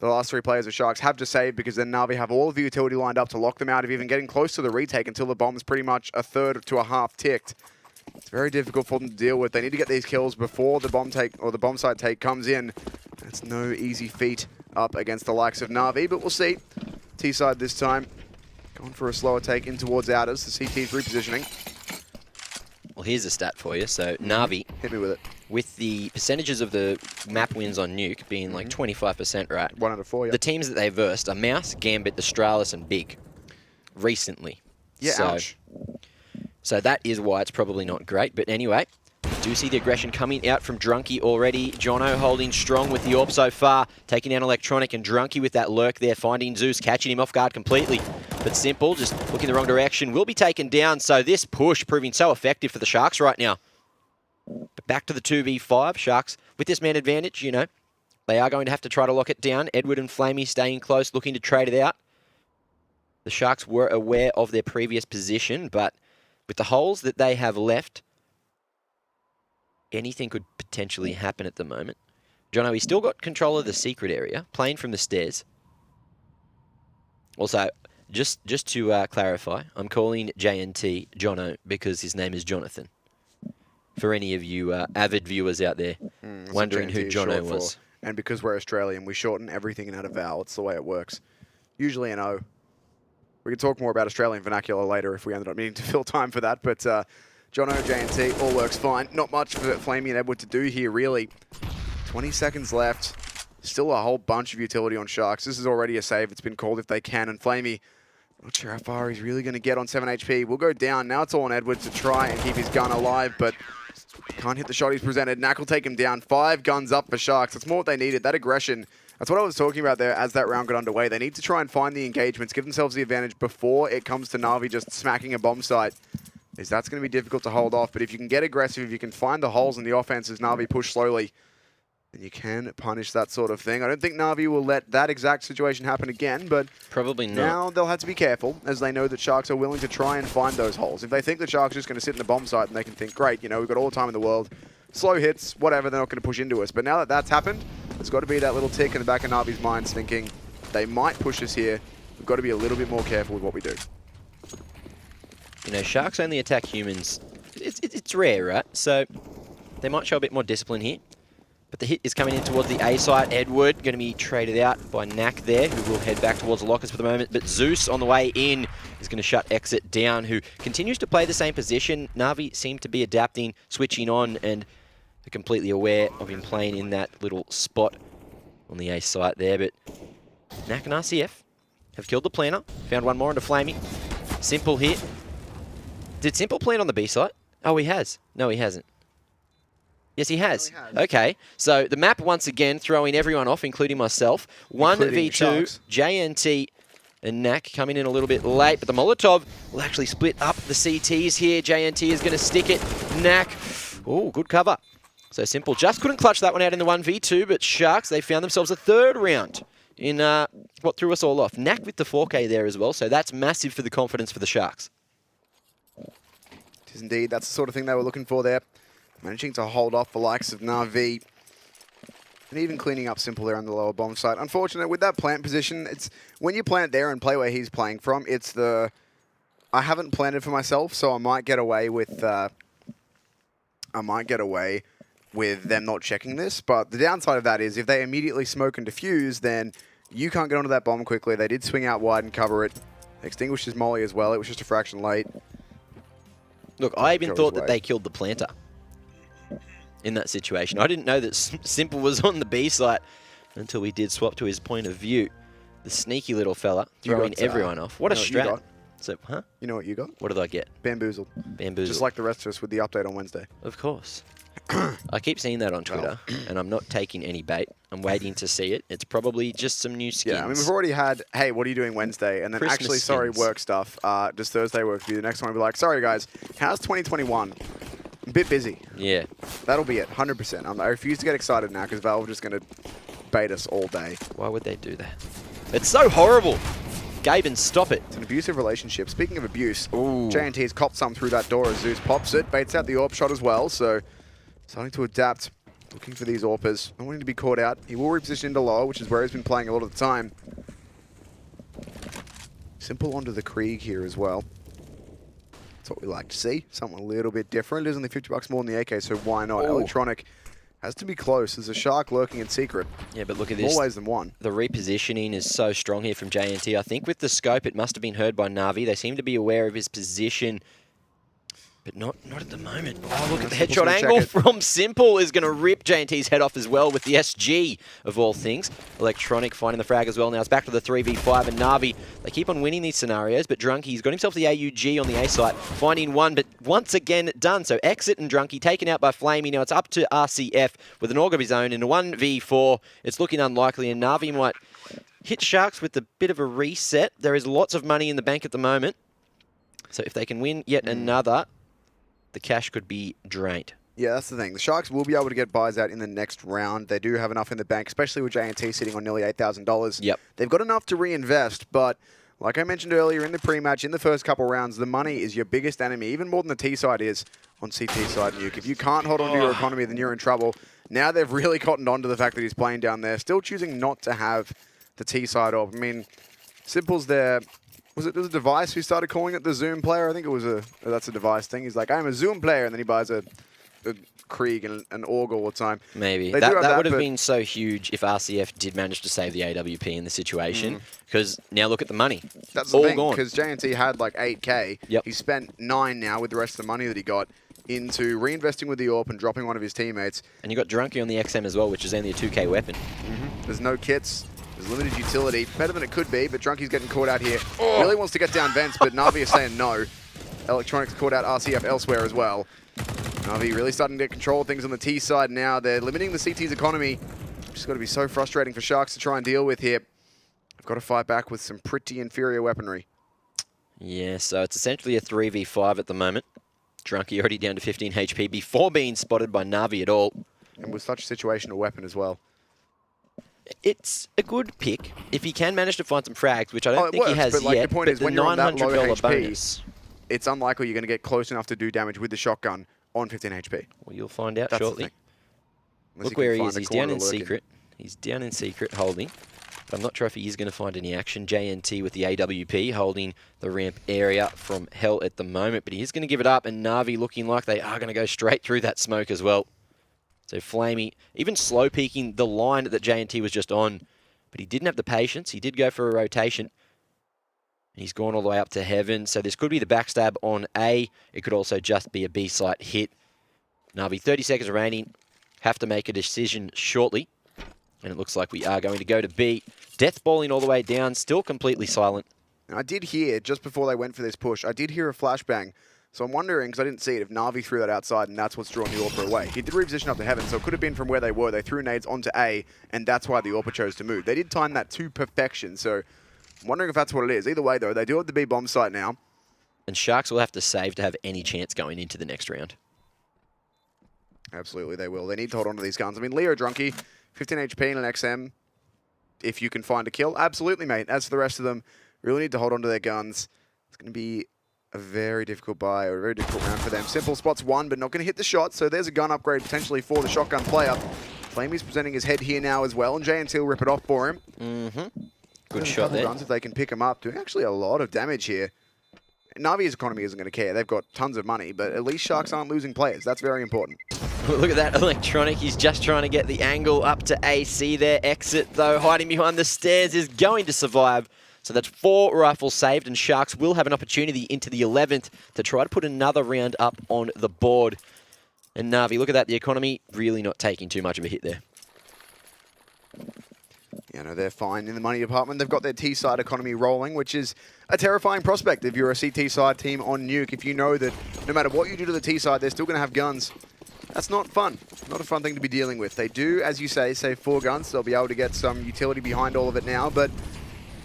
[SPEAKER 2] The last 3 players of Sharks have to save because then Na'Vi have all of the utility lined up to lock them out of even getting close to the retake until the bomb's pretty much a third to a half ticked. It's very difficult for them to deal with. They need to get these kills before the bomb take or the bomb side take comes in. It's no easy feat up against the likes of Na'Vi, but we'll see. T side this time. Going for a slower take in towards outers. The CT's repositioning.
[SPEAKER 3] Well, here's a stat for you. So Na'Vi,
[SPEAKER 2] hit me with it.
[SPEAKER 3] With the percentages of the map wins on Nuke being like 25%, right?
[SPEAKER 2] 1 out of 4, yeah.
[SPEAKER 3] The teams that they versed are Mouse, Gambit, Australis, and Big. Recently.
[SPEAKER 2] Yeah,
[SPEAKER 3] so,
[SPEAKER 2] ouch.
[SPEAKER 3] So that is why it's probably not great. But anyway, do see the aggression coming out from Drunky already. Jono holding strong with the AWP so far, taking down Electronic, and Drunky with that lurk there, finding Zeus, catching him off guard completely. But Simple, just looking the wrong direction, will be taken down. So this push proving so effective for the Sharks right now. But back to the 2v5. Sharks with this man advantage, you know, they are going to have to try to lock it down. Edward and Flamey staying close, looking to trade it out. The Sharks were aware of their previous position, but with the holes that they have left, anything could potentially happen at the moment. Jono, he's still got control of the secret area, playing from the stairs. Also, just to clarify, I'm calling JNT Jono because his name is Jonathan. For any of you avid viewers out there wondering who Jono was.
[SPEAKER 2] And because we're Australian, we shorten everything and add a vowel. It's the way it works. Usually an O. We can talk more about Australian vernacular later if we ended up needing to fill time for that. But Jono, JNT, all works fine. Not much for Flamey and Edward to do here, really. 20 seconds left. Still a whole bunch of utility on Sharks. This is already a save. It's been called if they can. And Flamey, not sure how far he's really going to get on 7 HP. We'll go down. Now it's all on Edward to try and keep his gun alive, but can't hit the shot he's presented. Knack will take him down. 5 guns up for Sharks. That's more what they needed. That aggression. That's what I was talking about there as that round got underway. They need to try and find the engagements, give themselves the advantage before it comes to Na'Vi just smacking a bomb site. That's going to be difficult to hold off, but if you can get aggressive, if you can find the holes in the offense as Na'Vi push slowly, then you can punish that sort of thing. I don't think Na'Vi will let that exact situation happen again, but
[SPEAKER 3] probably not.
[SPEAKER 2] Now they'll have to be careful as they know that Sharks are willing to try and find those holes. If they think that Sharks are just going to sit in the bomb site and they can think, great, you know, we've got all the time in the world, slow hits, whatever, they're not going to push into us. But now that that's happened, there's got to be that little tick in the back of Na'Vi's minds thinking they might push us here. We've got to be a little bit more careful with what we do.
[SPEAKER 3] You know, Sharks only attack humans. It's rare, right? So they might show a bit more discipline here. But the hit is coming in towards the A site. Edward going to be traded out by Knack there, who will head back towards the lockers for the moment. But Zeus on the way in is going to shut Exit down, who continues to play the same position. Na'Vi seem to be adapting, switching on, and they're completely aware of him playing in that little spot on the A site there. But Knack and RCF have killed the planter. Found one more into Flamey. Simple hit. Did Simple plant on the B site? Oh, he has. No, he hasn't. Yes, he has. Okay, so the map once again throwing everyone off, including myself. 1v2, JNT and Knack coming in a little bit late, but the Molotov will actually split up the CTs here. JNT is going to stick it. Knack, oh, good cover. So Simple just couldn't clutch that one out in the 1v2, but Sharks, they found themselves a third round in what threw us all off. Knack with the 4K there as well, so that's massive for the confidence for the Sharks.
[SPEAKER 2] It is indeed. That's the sort of thing they were looking for there. Managing to hold off the likes of Na'Vi and even cleaning up Simple there on the lower bomb site. Unfortunate with that plant position, it's when you plant there and play where he's playing from, it's the I haven't planted for myself, so I might get away with them not checking this. But the downside of that is if they immediately smoke and defuse, then you can't get onto that bomb quickly. They did swing out wide and cover it. Extinguished his molly as well. It was just a fraction late.
[SPEAKER 3] Look, I even thought that they killed the planter in that situation. I didn't know that Simple was on the B site until we did swap to his point of view. The sneaky little fella throwing everyone off. What a strat. So, huh?
[SPEAKER 2] You know what you got?
[SPEAKER 3] What did I get?
[SPEAKER 2] Bamboozled.
[SPEAKER 3] Bamboozled.
[SPEAKER 2] Just like the rest of us with the update on Wednesday.
[SPEAKER 3] Of course. I keep seeing that on Twitter, and I'm not taking any bait. I'm waiting to see it. It's probably just some new skins.
[SPEAKER 2] Yeah, I mean, we've already had, hey, what are you doing Wednesday? And then
[SPEAKER 3] Christmas
[SPEAKER 2] actually, sorry,
[SPEAKER 3] skins.
[SPEAKER 2] work stuff. Does Thursday work for you? The next one will be like, sorry, guys, how's 2021? A bit busy.
[SPEAKER 3] Yeah.
[SPEAKER 2] That'll be it, 100%. I refuse to get excited now because Valve are just going to bait us all day.
[SPEAKER 3] Why would they do that? It's so horrible. Gaben, stop it.
[SPEAKER 2] It's an abusive relationship. Speaking of abuse,
[SPEAKER 3] Ooh.
[SPEAKER 2] JNT's copped some through that door as Zeus pops it, baits out the AWP shot as well, so starting to adapt, looking for these AWPers. Not wanting to be caught out. He will reposition into lower, which is where he's been playing a lot of the time. Simple onto the Krieg here as well. That's what we like to see. Something a little bit different. It is only $50 more than the AK, so why not?
[SPEAKER 3] Ooh.
[SPEAKER 2] Electronic has to be close. There's a shark lurking in secret.
[SPEAKER 3] Yeah, but look at this.
[SPEAKER 2] More ways than one.
[SPEAKER 3] The repositioning is so strong here from JNT. I think with the scope, it must have been heard by Na'Vi. They seem to be aware of his position. but not at the moment. Oh, look at the
[SPEAKER 2] Simple's
[SPEAKER 3] headshot
[SPEAKER 2] gonna check
[SPEAKER 3] angle
[SPEAKER 2] it.
[SPEAKER 3] from Simple is going to rip J&T's head off as well with the SG, of all things. Electronic finding the frag as well. Now it's back to the 3v5, and Na'Vi, they keep on winning these scenarios, but Drunky's got himself the AUG on the A site, finding one, but once again done. So Exit and Drunky taken out by Flamey. Now it's up to RCF with an AUG of his own in a 1v4. It's looking unlikely, and Na'Vi might hit Sharks with a bit of a reset. There is lots of money in the bank at the moment. So if they can win yet another, the cash could be drained.
[SPEAKER 2] Yeah, that's the thing. The Sharks will be able to get buys out in the next round. They do have enough in the bank, especially with J&T sitting on nearly $8,000.
[SPEAKER 3] Yep.
[SPEAKER 2] They've got enough to reinvest, but like I mentioned earlier in the pre-match, in the first couple rounds, the money is your biggest enemy, even more than the T side is on CT side, Nuke. If you can't hold on to your economy, then you're in trouble. Now they've really cottoned on to the fact that he's playing down there, still choosing not to have the T side up. I mean, Simple's there. Was it a device who started calling it the Zoom player? I think it was that's a device thing. He's like, I'm a Zoom player, and then he buys a Krieg and an AUG all the time.
[SPEAKER 3] Maybe.
[SPEAKER 2] They
[SPEAKER 3] That would have been so huge if RCF did manage to save the AWP in the situation, because now look at the money.
[SPEAKER 2] That's the
[SPEAKER 3] all
[SPEAKER 2] thing,
[SPEAKER 3] gone.
[SPEAKER 2] because J&T had like 8K.
[SPEAKER 3] Yep.
[SPEAKER 2] He spent 9 now with the rest of the money that he got into reinvesting with the AWP and dropping one of his teammates.
[SPEAKER 3] And you got Drunky on the XM as well, which is only a 2K weapon.
[SPEAKER 2] There's no kits. There's limited utility. Better than it could be, but Drunky's getting caught out here. Really wants to get down vents, but Na'Vi is saying no. Electronics caught out RCF elsewhere as well. Na'Vi really starting to get control of things on the T side now. They're limiting the CT's economy, which is going to be so frustrating for Sharks to try and deal with here. They've got to fight back with some pretty inferior weaponry.
[SPEAKER 3] Yeah, so it's essentially a 3v5 at the moment. Drunky already down to 15 HP before being spotted by Na'Vi at all.
[SPEAKER 2] And with such a situational weapon as well.
[SPEAKER 3] It's a good pick if he can manage to find some frags, which I don't think
[SPEAKER 2] works,
[SPEAKER 3] he has
[SPEAKER 2] but like
[SPEAKER 3] yet.
[SPEAKER 2] the point
[SPEAKER 3] but
[SPEAKER 2] is,
[SPEAKER 3] the
[SPEAKER 2] when you're on that low
[SPEAKER 3] $900
[SPEAKER 2] HP,
[SPEAKER 3] bonus.
[SPEAKER 2] it's unlikely you're going to get close enough to do damage with the shotgun on 15 HP.
[SPEAKER 3] Well, you'll find out
[SPEAKER 2] That's the
[SPEAKER 3] shortly.
[SPEAKER 2] thing. Unless
[SPEAKER 3] Look
[SPEAKER 2] you can
[SPEAKER 3] where he
[SPEAKER 2] find
[SPEAKER 3] is.
[SPEAKER 2] a
[SPEAKER 3] He's
[SPEAKER 2] corner
[SPEAKER 3] down in
[SPEAKER 2] to lurk
[SPEAKER 3] secret. He's down in secret holding. But I'm not sure if he is going to find any action. JNT with the AWP holding the ramp area from hell at the moment. But he is going to give it up. And Na'Vi looking like they are going to go straight through that smoke as well. So Flamey, even slow peeking the line that JNT was just on. But he didn't have the patience. He did go for a rotation. He's gone all the way up to heaven. So this could be the backstab on A. It could also just be a B site hit. Na'Vi, 30 seconds remaining. Have to make a decision shortly. And it looks like we are going to go to B. Death balling all the way down, still completely silent.
[SPEAKER 2] And I did hear, just before they went for this push, I did hear a flashbang. So I'm wondering, because I didn't see it, if Na'Vi threw that outside and that's what's drawing the AWP away. He did reposition up to heaven, so it could have been from where they were. They threw nades onto A, and that's why the AWP chose to move. They did time that to perfection, so I'm wondering if that's what it is. Either way, though, they do have the B bomb site now.
[SPEAKER 3] And Sharks will have to save to have any chance going into the next round.
[SPEAKER 2] Absolutely, they will. They need to hold on to these guns. I mean, Leo Drunky, 15 HP and an XM. If you can find a kill, absolutely, mate. As for the rest of them, really need to hold on to their guns. It's going to be a very difficult buy, or a very difficult round for them. Simple spots one, but not going to hit the shot, so there's a gun upgrade potentially for the shotgun player. Flamey's presenting his head here now as well, and J&T will rip it off for him.
[SPEAKER 3] Good shot there.
[SPEAKER 2] Guns if they can pick him up, doing actually a lot of damage here. Navi's economy isn't going to care. They've got tons of money, but at least Sharks aren't losing players. That's very important.
[SPEAKER 3] Look at that Electronic. He's just trying to get the angle up to AC there. Exit, though, hiding behind the stairs, is going to survive. So that's 4 rifles saved, and Sharks will have an opportunity into the 11th to try to put another round up on the board. And Na'Vi, look at that. The economy really not taking too much of a hit there.
[SPEAKER 2] You know, they're fine in the money department. They've got their T-side economy rolling, which is a terrifying prospect if you're a CT-side team on Nuke. If you know that no matter what you do to the T-side, they're still going to have guns. That's not fun. Not a fun thing to be dealing with. They do, as you say, save 4 guns. They'll be able to get some utility behind all of it now, but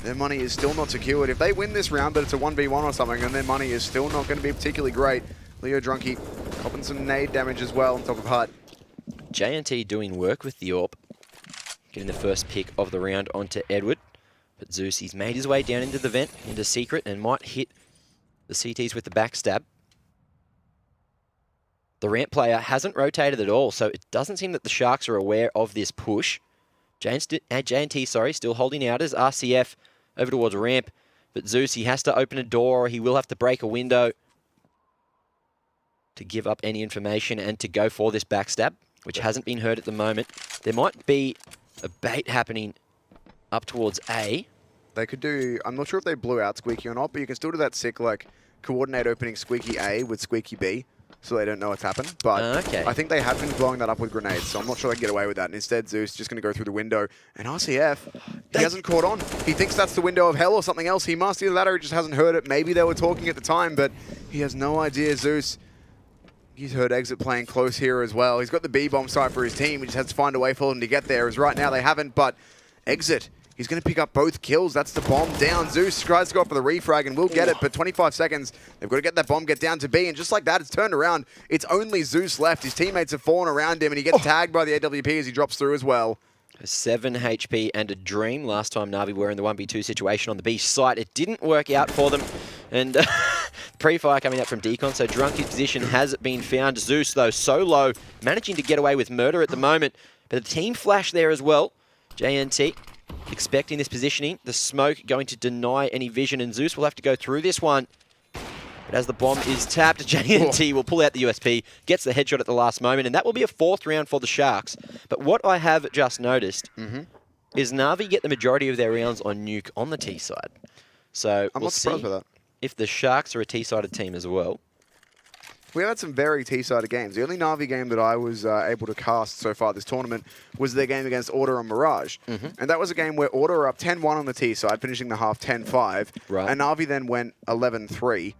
[SPEAKER 2] their money is still not secured. If they win this round, but it's a 1v1 or something, then their money is still not going to be particularly great. Leo Drunky copping some nade damage as well on top of Hut.
[SPEAKER 3] J&T doing work with the AWP. Getting the first pick of the round onto Edward. But Zeus, he's made his way down into the vent, into secret, and might hit the CTs with the backstab. The ramp player hasn't rotated at all, so it doesn't seem that the Sharks are aware of this push. J&T, still holding out as RCF over towards ramp. But Zeus, he has to open a door, or he will have to break a window to give up any information and to go for this backstab, which hasn't been heard at the moment. There might be a bait happening up towards A.
[SPEAKER 2] They could do, I'm not sure if they blew out Squeaky or not, but you can still do that sick, like, coordinate opening Squeaky A with Squeaky B so they don't know what's happened. But
[SPEAKER 3] okay.
[SPEAKER 2] I think they have been blowing that up with grenades, so I'm not sure they can get away with that. And instead, Zeus is just going to go through the window. And RCF, he hasn't caught on. He thinks that's the window of hell or something else. He must. Either that or he just hasn't heard it. Maybe they were talking at the time, but he has no idea. Zeus, he's heard Exit playing close here as well. He's got the B-bomb site for his team. He just has to find a way for them to get there. As right now, they haven't, but Exit, he's going to pick up both kills. That's the bomb down. Zeus tries to go for the refrag and will get it, but 25 seconds. They've got to get that bomb, get down to B, and just like that, it's turned around. It's only Zeus left. His teammates have fallen around him, and he gets tagged by the AWP as he drops through as well.
[SPEAKER 3] 7 HP and a dream. Last time Na'Vi were in the 1v2 situation on the B site. It didn't work out for them. And pre-fire coming up from Decon, so Drunky's position has been found. Zeus, though, so low, managing to get away with murder at the moment. But the team flash there as well. JNT expecting this positioning. The smoke going to deny any vision, and Zeus will have to go through this one. But as the bomb is tapped, JNT will pull out the USP, gets the headshot at the last moment, and that will be a 4th round for the Sharks. But what I have just noticed is Na'Vi get the majority of their rounds on Nuke on the T side. So
[SPEAKER 2] I'm
[SPEAKER 3] we'll
[SPEAKER 2] not surprised
[SPEAKER 3] see
[SPEAKER 2] by that.
[SPEAKER 3] if the Sharks are a T-sided team as well.
[SPEAKER 2] We've had some very T-sided games. The only Na'Vi game that I was able to cast so far this tournament was their game against Order and Mirage. And that was a game where Order were up 10-1 on the T side, finishing the half 10-5.
[SPEAKER 3] Right.
[SPEAKER 2] And Na'Vi then went 11-3.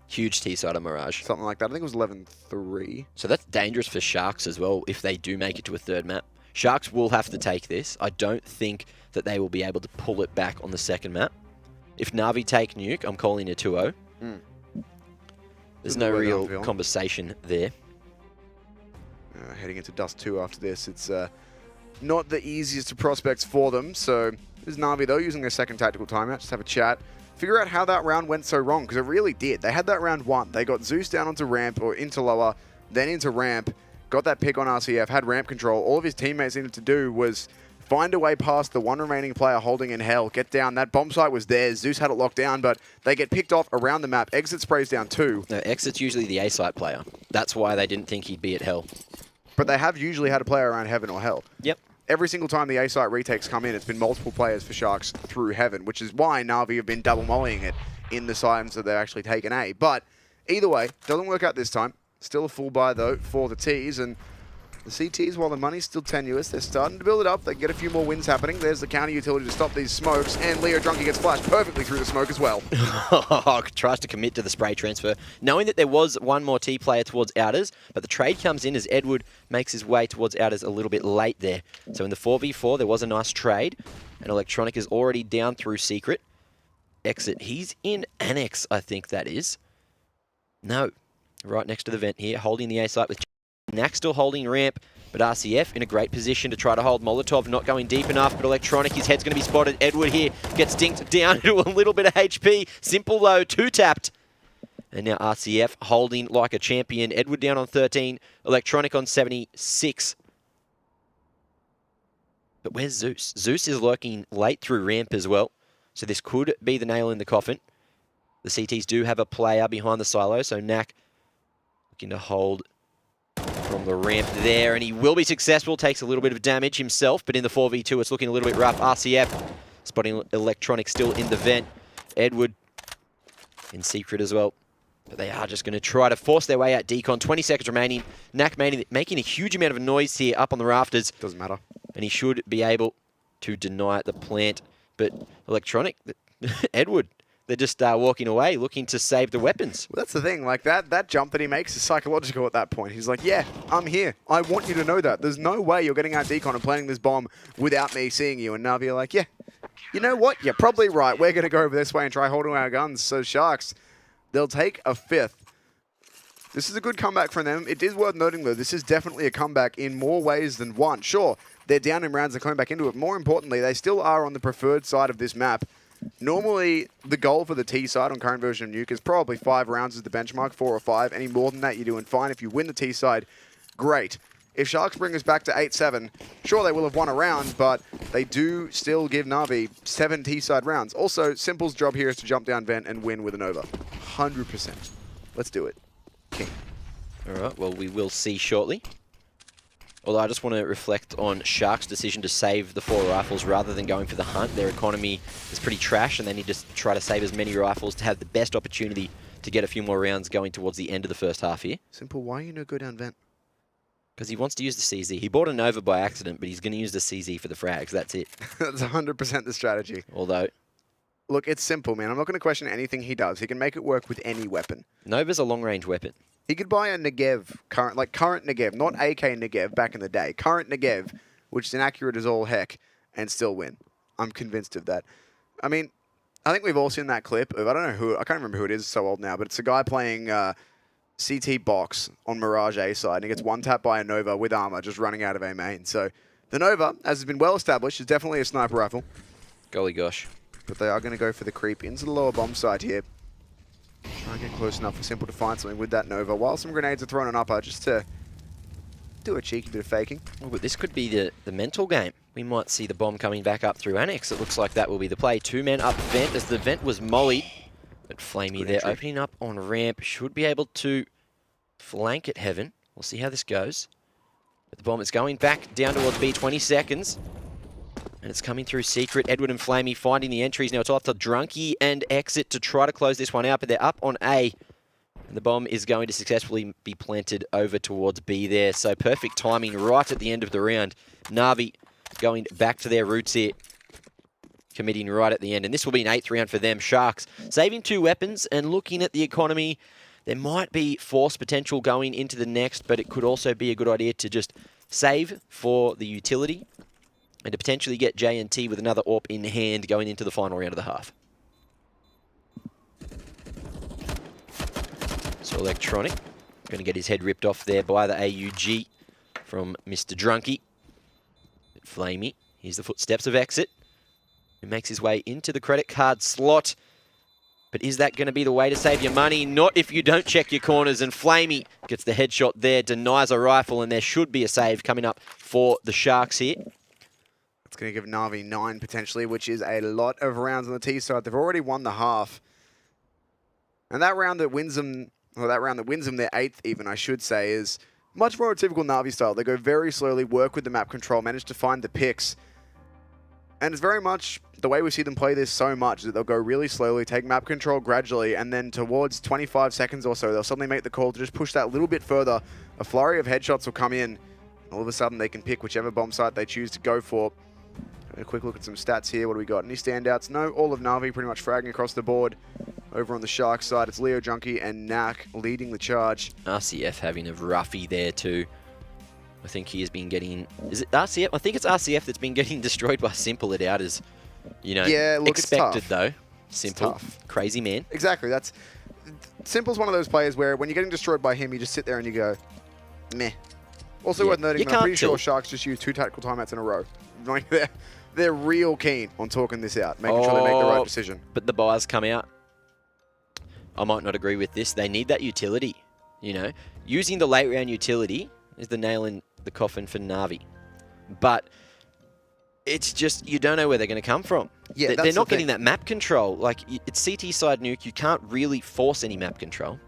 [SPEAKER 3] Huge T-sided Mirage.
[SPEAKER 2] Something like that. I think it was 11-3.
[SPEAKER 3] So that's dangerous for Sharks as well if they do make it to a 3rd map. Sharks will have to take this. I don't think that they will be able to pull it back on the 2nd map. If Na'Vi take Nuke, I'm calling a 2-0. There's no real conversation there.
[SPEAKER 2] Heading into Dust 2 after this. It's not the easiest of prospects for them. So this is Na'Vi, though, using a 2nd tactical timeout. Just have a chat. Figure out how that round went so wrong, because it really did. They had that round 1. They got Zeus down onto ramp, or into lower, then into ramp. Got that pick on RCF, had ramp control. All of his teammates needed to do was find a way past the one remaining player holding in hell, get down. That bomb site was theirs. Zeus had it locked down, but they get picked off around the map. Exit sprays down 2.
[SPEAKER 3] No, Exit's usually the A site player. That's why they didn't think he'd be at hell.
[SPEAKER 2] But they have usually had a player around heaven or hell.
[SPEAKER 3] Yep.
[SPEAKER 2] Every single time the A site retakes come in, it's been multiple players for Sharks through heaven, which is why Na'Vi have been double mollying it in the times that they're actually taken A. But either way, doesn't work out this time. Still a full buy, though, for the Ts. And the CTs, while the money's still tenuous, they're starting to build it up. They can get a few more wins happening. There's the counter utility to stop these smokes. And Leo Drunky gets flashed perfectly through the smoke as well.
[SPEAKER 3] Tries to commit to the spray transfer, knowing that there was one more T player towards Outers, but the trade comes in as Edward makes his way towards Outers a little bit late there. So in the 4v4, there was a nice trade, and Electronic is already down through Secret. Exit, he's in Annex, I think that is. No, right next to the vent here, holding the A site with Nak still holding ramp, but RCF in a great position to try to hold Molotov, not going deep enough, but Electronic, his head's going to be spotted. Edward here gets dinked down to a little bit of HP. Simple though, 2-tapped. And now RCF holding like a champion. Edward down on 13, Electronic on 76. But where's Zeus? Zeus is lurking late through ramp as well, so this could be the nail in the coffin. The CTs do have a player behind the silo, so Nak looking to hold from the ramp there, and he will be successful. Takes a little bit of damage himself, but in the 4v2, it's looking a little bit rough. RCF spotting Electronic still in the vent. Edward in Secret as well. But they are just going to try to force their way out. Decon, 20 seconds remaining. Nak making a huge amount of noise here up on the rafters.
[SPEAKER 2] Doesn't matter. And
[SPEAKER 3] he should be able to deny the plant. But Electronic, Edward, they're just walking away, looking to save the weapons.
[SPEAKER 2] Well, that's the thing. Like that jump that he makes is psychological at that point. He's like, yeah, I'm here. I want you to know that. There's no way you're getting out Decon and planting this bomb without me seeing you. And Na'Vi are like, yeah, you know what? You're probably right. We're going to go over this way and try holding our guns. So Sharks, they'll take a 5th. This is a good comeback from them. It is worth noting, though, this is definitely a comeback in more ways than one. Sure, they're down in rounds and coming back into it. More importantly, they still are on the preferred side of this map. Normally, the goal for the T side on current version of Nuke is probably 5 rounds is the benchmark, 4 or 5. Any more than that, you're doing fine. If you win the T side, great. If Sharks bring us back to 8-7, sure, they will have won a round, but they do still give Na'Vi 7 T side rounds. Also, Simple's job here is to jump down vent and win with an over. 100%. Let's do it. King.
[SPEAKER 3] All right, well, we will see shortly. Although I just want to reflect on Sharks' decision to save the 4 rifles rather than going for the hunt. Their economy is pretty trash, and they need to try to save as many rifles to have the best opportunity to to get a few more rounds going towards the end of the first half here.
[SPEAKER 2] Simple, why are you no go down vent?
[SPEAKER 3] Because he wants to use the CZ. He bought a Nova by accident, but he's going to use the CZ for the frags. That's it.
[SPEAKER 2] That's 100% the strategy.
[SPEAKER 3] Although,
[SPEAKER 2] look, it's simple, man. I'm not going to question anything he does. He can make it work with any weapon.
[SPEAKER 3] Nova's a long-range weapon.
[SPEAKER 2] He could buy a Negev, current Negev, not AK Negev back in the day. Current Negev, which is inaccurate as all heck, and still win. I'm convinced of that. I mean, I think we've all seen that clip of, I don't know who, I can't remember who it is, it's so old now, but it's a guy playing CT box on Mirage A side, and he gets one tap by a Nova with armor, just running out of A main. So the Nova, as has been well established, is definitely a sniper rifle.
[SPEAKER 3] Golly gosh.
[SPEAKER 2] But they are going to go for the creep into the lower bomb side here. Try and get close enough for Simple to find something with that Nova, while some grenades are thrown on upper, just to do a cheeky bit of faking.
[SPEAKER 3] Oh, but this could be the mental game. We might see the bomb coming back up through Annex. It looks like that will be the play. 2 men up vent as the vent was mollied. But Flamey there opening up on ramp. Should be able to flank at Heaven. We'll see how this goes. But the bomb is going back down towards B, 20 seconds. And it's coming through Secret. Edward and Flamey finding the entries. Now it's off to Drunky and Exit to try to close this one out. But they're up on A. And the bomb is going to successfully be planted over towards B there. So perfect timing right at the end of the round. Na'Vi going back to their roots here. Committing right at the end. And this will be an 8th round for them. Sharks saving 2 weapons and looking at the economy. There might be force potential going into the next, but it could also be a good idea to just save for the utility and to potentially get J&T with another AWP in hand going into the final round of the half. So Electronic going to get his head ripped off there by the AUG from Mr. Drunky. Flamey, here's the footsteps of Exit, who makes his way into the credit card slot. But is that going to be the way to save your money? Not if you don't check your corners. And Flamey gets the headshot there, denies a rifle, and there should be a save coming up for the Sharks here.
[SPEAKER 2] It's going to give Na'Vi 9 potentially, which is a lot of rounds on the T side. They've already won the half. And that round that wins them, or that round that wins them their 8th even, I should say, is much more a typical Na'Vi style. They go very slowly, work with the map control, manage to find the picks. And it's very much the way we see them play this so much, that they'll go really slowly, take map control gradually, and then towards 25 seconds or so, they'll suddenly make the call to just push that little bit further. A flurry of headshots will come in. All of a sudden, they can pick whichever bomb site they choose to go for. A quick look at some stats here. What do we got? Any standouts? No, all of Na'Vi pretty much fragging across the board. Over on the Sharks side, it's Leo Junkie and Nak leading the charge.
[SPEAKER 3] RCF having a roughie there too. I think he has been getting... Is it RCF? I think it's RCF that's been getting destroyed by Simple at Outers. You know,
[SPEAKER 2] yeah, look,
[SPEAKER 3] expected
[SPEAKER 2] it's tough.
[SPEAKER 3] though. Simple,
[SPEAKER 2] tough.
[SPEAKER 3] Crazy man.
[SPEAKER 2] Exactly. That's Simple's one of those players where when you're getting destroyed by him, you just sit there and you go, meh. Also worth noting, I'm pretty sure Sharks just used 2 tactical timeouts in a row. Like they're real keen on talking this out, making sure they make the right decision.
[SPEAKER 3] But the buyers come out. I might not agree with this. They need that utility. You know, using the late round utility is the nail in the coffin for Na'Vi. But it's just, you don't know where they're going to come from.
[SPEAKER 2] Yeah,
[SPEAKER 3] they're not getting that map control. Like, it's CT side Nuke. You can't really force any map control.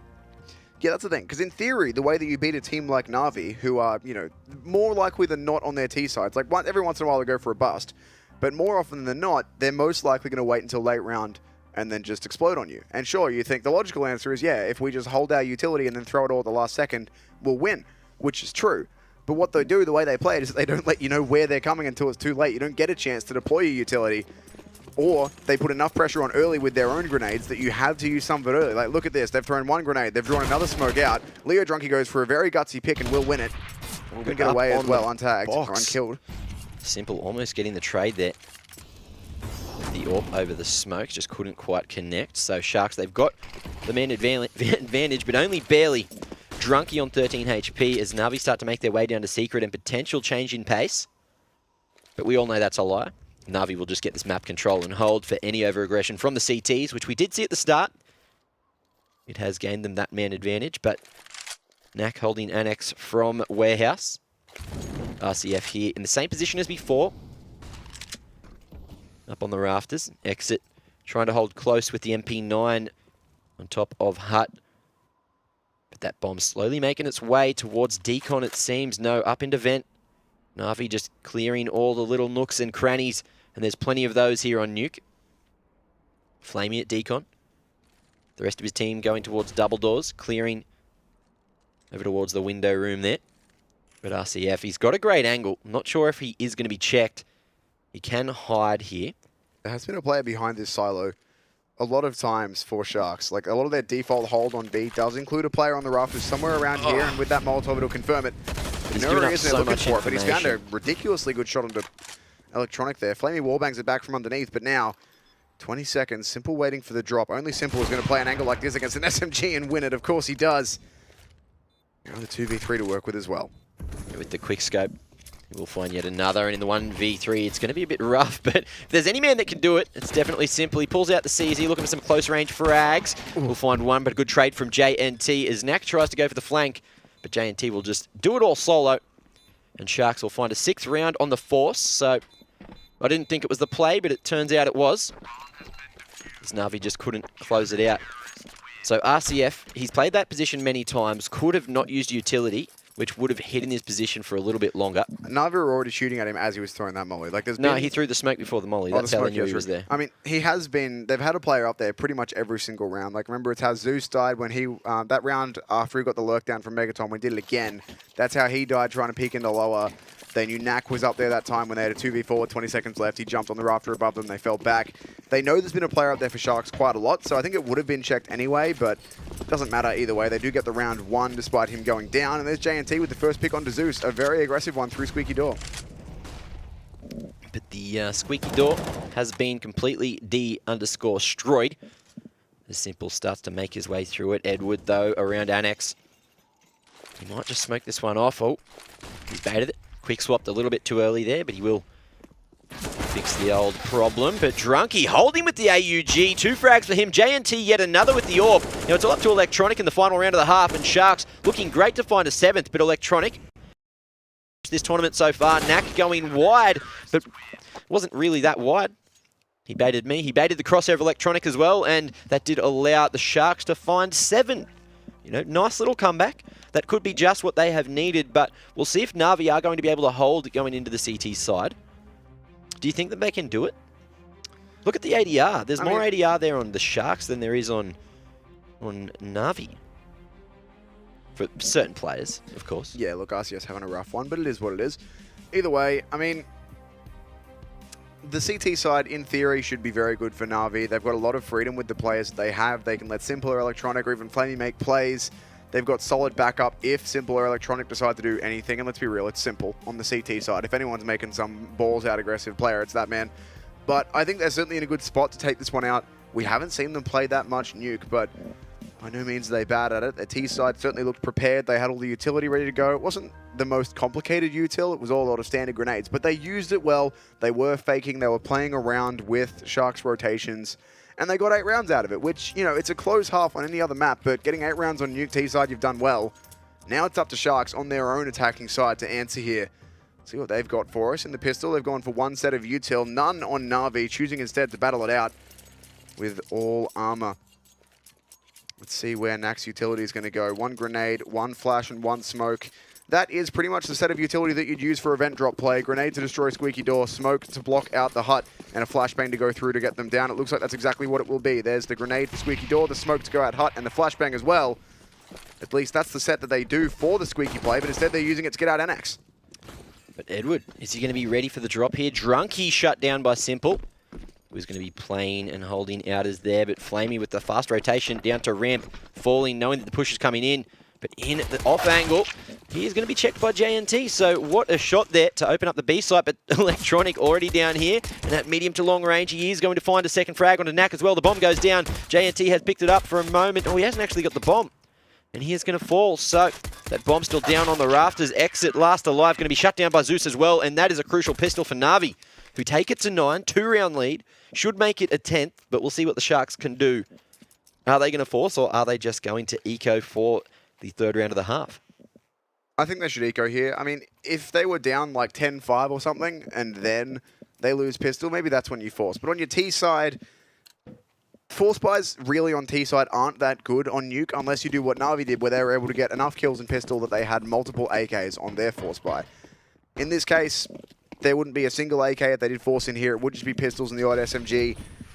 [SPEAKER 2] Yeah, that's the thing. Because in theory, the way that you beat a team like Na'Vi, who are, you know, more likely than not on their T sides, like every once in a while they go for a bust, but more often than not, they're most likely going to wait until late round and then just explode on you. And sure, you think the logical answer is, yeah, if we just hold our utility and then throw it all at the last second, we'll win, which is true. But what they do, the way they play it, is that they don't let you know where they're coming until it's too late. You don't get a chance to deploy your utility. Or they put enough pressure on early with their own grenades that you have to use some of it early. Like, look at this. They've thrown 1 grenade. They've drawn another smoke out. Leo Drunky goes for a very gutsy pick and will win it. We're going to get away as well, untagged or unkilled.
[SPEAKER 3] Simple almost getting the trade there. The AWP over the smoke just couldn't quite connect. So Sharks, they've got the man advantage, but only barely. Drunky on 13 HP as Na'Vi start to make their way down to Secret and potential change in pace. But we all know that's a lie. Na'Vi will just get this map control and hold for any over-aggression from the CTs, which we did see at the start. It has gained them that man advantage, but Nak holding Annex from Warehouse. RCF here in the same position as before. Up on the rafters. Exit trying to hold close with the MP9 on top of Hut. But that bomb slowly making its way towards Decon, it seems. No, up into Vent. Na'Vi just clearing all the little nooks and crannies. And there's plenty of those here on Nuke. Flamey at Decon. The rest of his team going towards double doors, clearing over towards the window room there. But RCF, he's got a great angle. Not sure if he is going to be checked. He can hide here.
[SPEAKER 2] There has been a player behind this silo a lot of times for Sharks. Like, a lot of their default hold on B does include a player on the rafters somewhere around here, and with that Molotov, it'll confirm it.
[SPEAKER 3] He's given up so much
[SPEAKER 2] for it, but he's found a
[SPEAKER 3] information.
[SPEAKER 2] ridiculously good shot onto Electronic there. Flamey wallbangs it back from underneath, but now 20 seconds. Simple waiting for the drop. Only Simple is going to play an angle like this against an SMG and win it. Of course he does. Now the 2v3 to work with as well.
[SPEAKER 3] With the quick scope, we'll find yet another. And in the 1v3, it's going to be a bit rough. But if there's any man that can do it, it's definitely Simple. He pulls out the CZ, looking for some close range frags. We'll find one, but a good trade from JNT as Nak tries to go for the flank. But JNT will just do it all solo. And Sharks will find a 6th round on the Force. So I didn't think it was the play, but it turns out it was. As Navi just couldn't close it out. So RCF, he's played that position many times, could have not used utility, which would have hidden his position for a little bit longer.
[SPEAKER 2] Navi were already shooting at him as he was throwing that molly. Like,
[SPEAKER 3] No, he threw the smoke before the molly. That's how they knew he was there.
[SPEAKER 2] I mean, he has been... They've had a player up there pretty much every single round. Like, remember, it's how Zeus died when he... that round after he got the lurk down from Megaton, when he did it again. That's how he died trying to peek into lower. They knew Nak was up there that time when they had a 2v4 with 20 seconds left. He jumped on the rafter above them. They fell back. They know there's been a player up there for Sharks quite a lot, so I think it would have been checked anyway, but it doesn't matter either way. They do get the round 1 despite him going down, and there's JNT with the first pick onto Zeus, a very aggressive one through Squeaky Door.
[SPEAKER 3] But the Squeaky Door has been completely D_destroyed. The Simple starts to make his way through it. Edward, though, around Annex. He might just smoke this one off. Oh, he's baited it. Quick swapped a little bit too early there, but he will fix the old problem. But Drunky holding with the AUG. 2 frags for him. JNT yet another with the AWP. Now it's all up to Electronic in the final round of the half, and Sharks looking great to find a 7th, but Electronic this tournament so far. Nak going wide, but wasn't really that wide. He baited me. He baited the crossover Electronic as well, and that did allow the Sharks to find 7. You know, nice little comeback. That could be just what they have needed, but we'll see if Navi are going to be able to hold going into the CT side. Do you think that they can do it? Look at the ADR. There's more ADR there on the Sharks than there is on Navi. For certain players, of course.
[SPEAKER 2] Yeah, look, RCS having a rough one, but it is what it is. Either way, I mean, the CT side, in theory, should be very good for Navi. They've got a lot of freedom with the players that they have. They can let Simple or Electronic or even Flamey make plays. They've got solid backup if Simple or Electronic decide to do anything. And let's be real, it's Simple on the CT side. If anyone's making some balls-out aggressive player, it's that man. But I think they're certainly in a good spot to take this one out. We haven't seen them play that much Nuke, but by no means are they bad at it. Their T side certainly looked prepared. They had all the utility ready to go. It wasn't the most complicated util. It was all a lot of standard grenades, but they used it well. They were faking. They were playing around with Sharks rotations, and they got 8 rounds out of it, which, you know, it's a close half on any other map, but getting 8 rounds on Nuke T side, you've done well. Now it's up to Sharks on their own attacking side to answer here. See what they've got for us in the pistol. They've gone for 1 set of util, none on Navi, choosing instead to battle it out with all armor. Let's see where Nak's utility is going to go. 1 grenade, 1 flash, and 1 smoke. That is pretty much the set of utility that you'd use for event drop play. Grenade to destroy Squeaky Door, smoke to block out the hut, and a flashbang to go through to get them down. It looks like that's exactly what it will be. There's the grenade for Squeaky Door, the smoke to go out hut, and the flashbang as well. At least that's the set that they do for the Squeaky play, but instead they're using it to get out NX.
[SPEAKER 3] But Edward, is he going to be ready for the drop here? Drunky shut down by Simple. Who's going to be playing and holding outers there, but Flamey with the fast rotation down to ramp, falling, knowing that the push is coming in. But in at the off angle, he is going to be checked by JNT. So what a shot there to open up the B site, but Electronic already down here. And at medium to long range, he is going to find a second frag onto Nak as well. The bomb goes down. JNT has picked it up for a moment. Oh, he hasn't actually got the bomb. And he is going to fall. So that bomb's still down on the rafters. Exit last alive, going to be shut down by Zeus as well. And that is a crucial pistol for Navi, who take it to 9, 2-round lead. Should make it a 10th, but we'll see what the Sharks can do. Are they going to force, or are they just going to eco for the 3rd round of the half?
[SPEAKER 2] I think they should eco here. I mean, if they were down like 10-5 or something, and then they lose pistol, maybe that's when you force. But on your T side, force buys really on T side aren't that good on Nuke, unless you do what Navi did, where they were able to get enough kills in pistol that they had multiple AKs on their force buy. In this case, there wouldn't be a single AK if they did force in here. It would just be pistols and the odd SMG.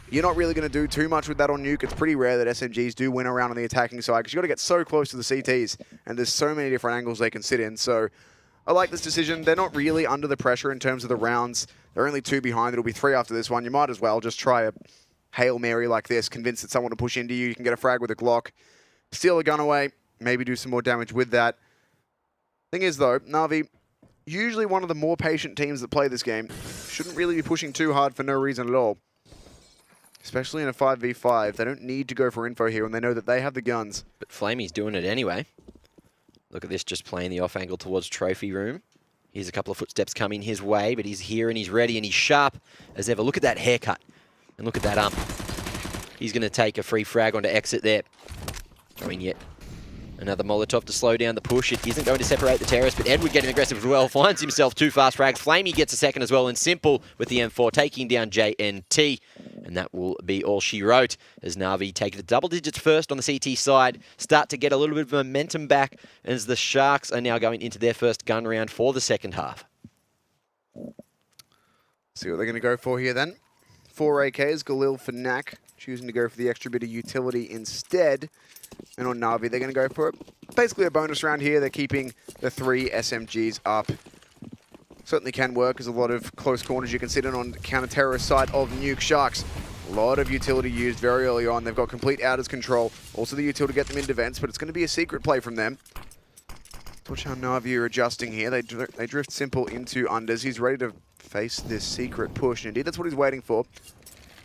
[SPEAKER 2] you're not really going to do too much with that on Nuke. It's pretty rare that SMGs do win around on the attacking side because you've got to get so close to the CTs, and there's so many different angles they can sit in. So I like this decision. They're not really under the pressure in terms of the rounds. They're only 2 behind. It'll be 3 after this one. You might as well just try a Hail Mary like this, convince that someone to push into you. You can get a frag with a Glock, steal a gun away, maybe do some more damage with that. Thing is, though, Na'Vi, usually one of the more patient teams that play this game, shouldn't really be pushing too hard for no reason at all. Especially in a 5v5. They don't need to go for info here, and they know that they have the guns.
[SPEAKER 3] But Flamey's doing it anyway. Look at this, just playing the off angle towards Trophy Room. Here's a couple of footsteps coming his way, but he's here and he's ready and he's sharp as ever. Look at that haircut. And look at that ump. He's going to take a free frag onto exit there. Throwing yet another Molotov to slow down the push. It isn't going to separate the terrorists, but Edward getting aggressive as well. Finds himself 2 fast frags. Flamey gets a second as well, and Simple with the M4 taking down JNT. And that will be all she wrote as Na'Vi take the double digits first on the CT side, start to get a little bit of momentum back as the Sharks are now going into their first gun round for the second half.
[SPEAKER 2] See what they're going to go for here then. 4 AKs, Galil for Nak, choosing to go for the extra bit of utility instead. And on Na'Vi, they're going to go for basically a bonus round here. They're keeping the 3 SMGs up. Certainly can work. There's a lot of close corners you can sit in on the counter-terrorist side of Nuke. Sharks, a lot of utility used very early on. They've got complete outers control. Also the utility to get them into vents, but it's going to be a secret play from them. Watch how Na'Vi are adjusting here. They drift Simple into unders. He's ready to face this secret push. Indeed, that's what he's waiting for.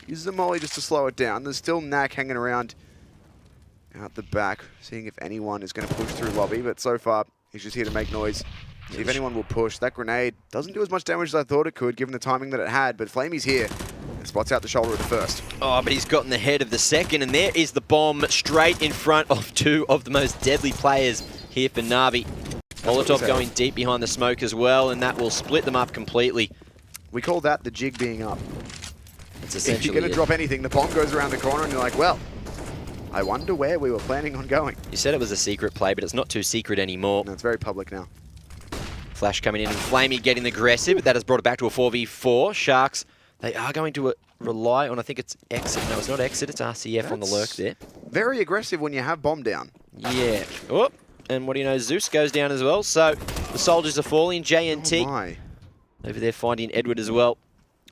[SPEAKER 2] Uses a molly just to slow it down. There's still Nak hanging around out the back, seeing if anyone is going to push through lobby, but so far he's just here to make noise. See if anyone will push. That grenade doesn't do as much damage as I thought it could, given the timing that it had, but Flamey's here and spots out the shoulder of the first.
[SPEAKER 3] Oh, but he's gotten the head of the second, and there is the bomb straight in front of 2 of the most deadly players here for Na'Vi. Molotov going deep behind the smoke as well, and that will split them up completely.
[SPEAKER 2] We call that the jig being up.
[SPEAKER 3] It's essentially
[SPEAKER 2] if you're going to drop anything, the bomb goes around the corner and you're like, well, I wonder where we were planning on going.
[SPEAKER 3] You said it was a secret play, but it's not too secret anymore.
[SPEAKER 2] No, it's very public now.
[SPEAKER 3] Flash coming in and Flamey getting aggressive, but that has brought it back to a 4v4. Sharks, they are going to rely on, I think it's exit. No, it's not exit, it's RCF on the lurk there.
[SPEAKER 2] Very aggressive when you have bomb down.
[SPEAKER 3] Yeah. Oh, and what do you know, Zeus goes down as well. So the soldiers are falling. JNT over there finding Edward as well.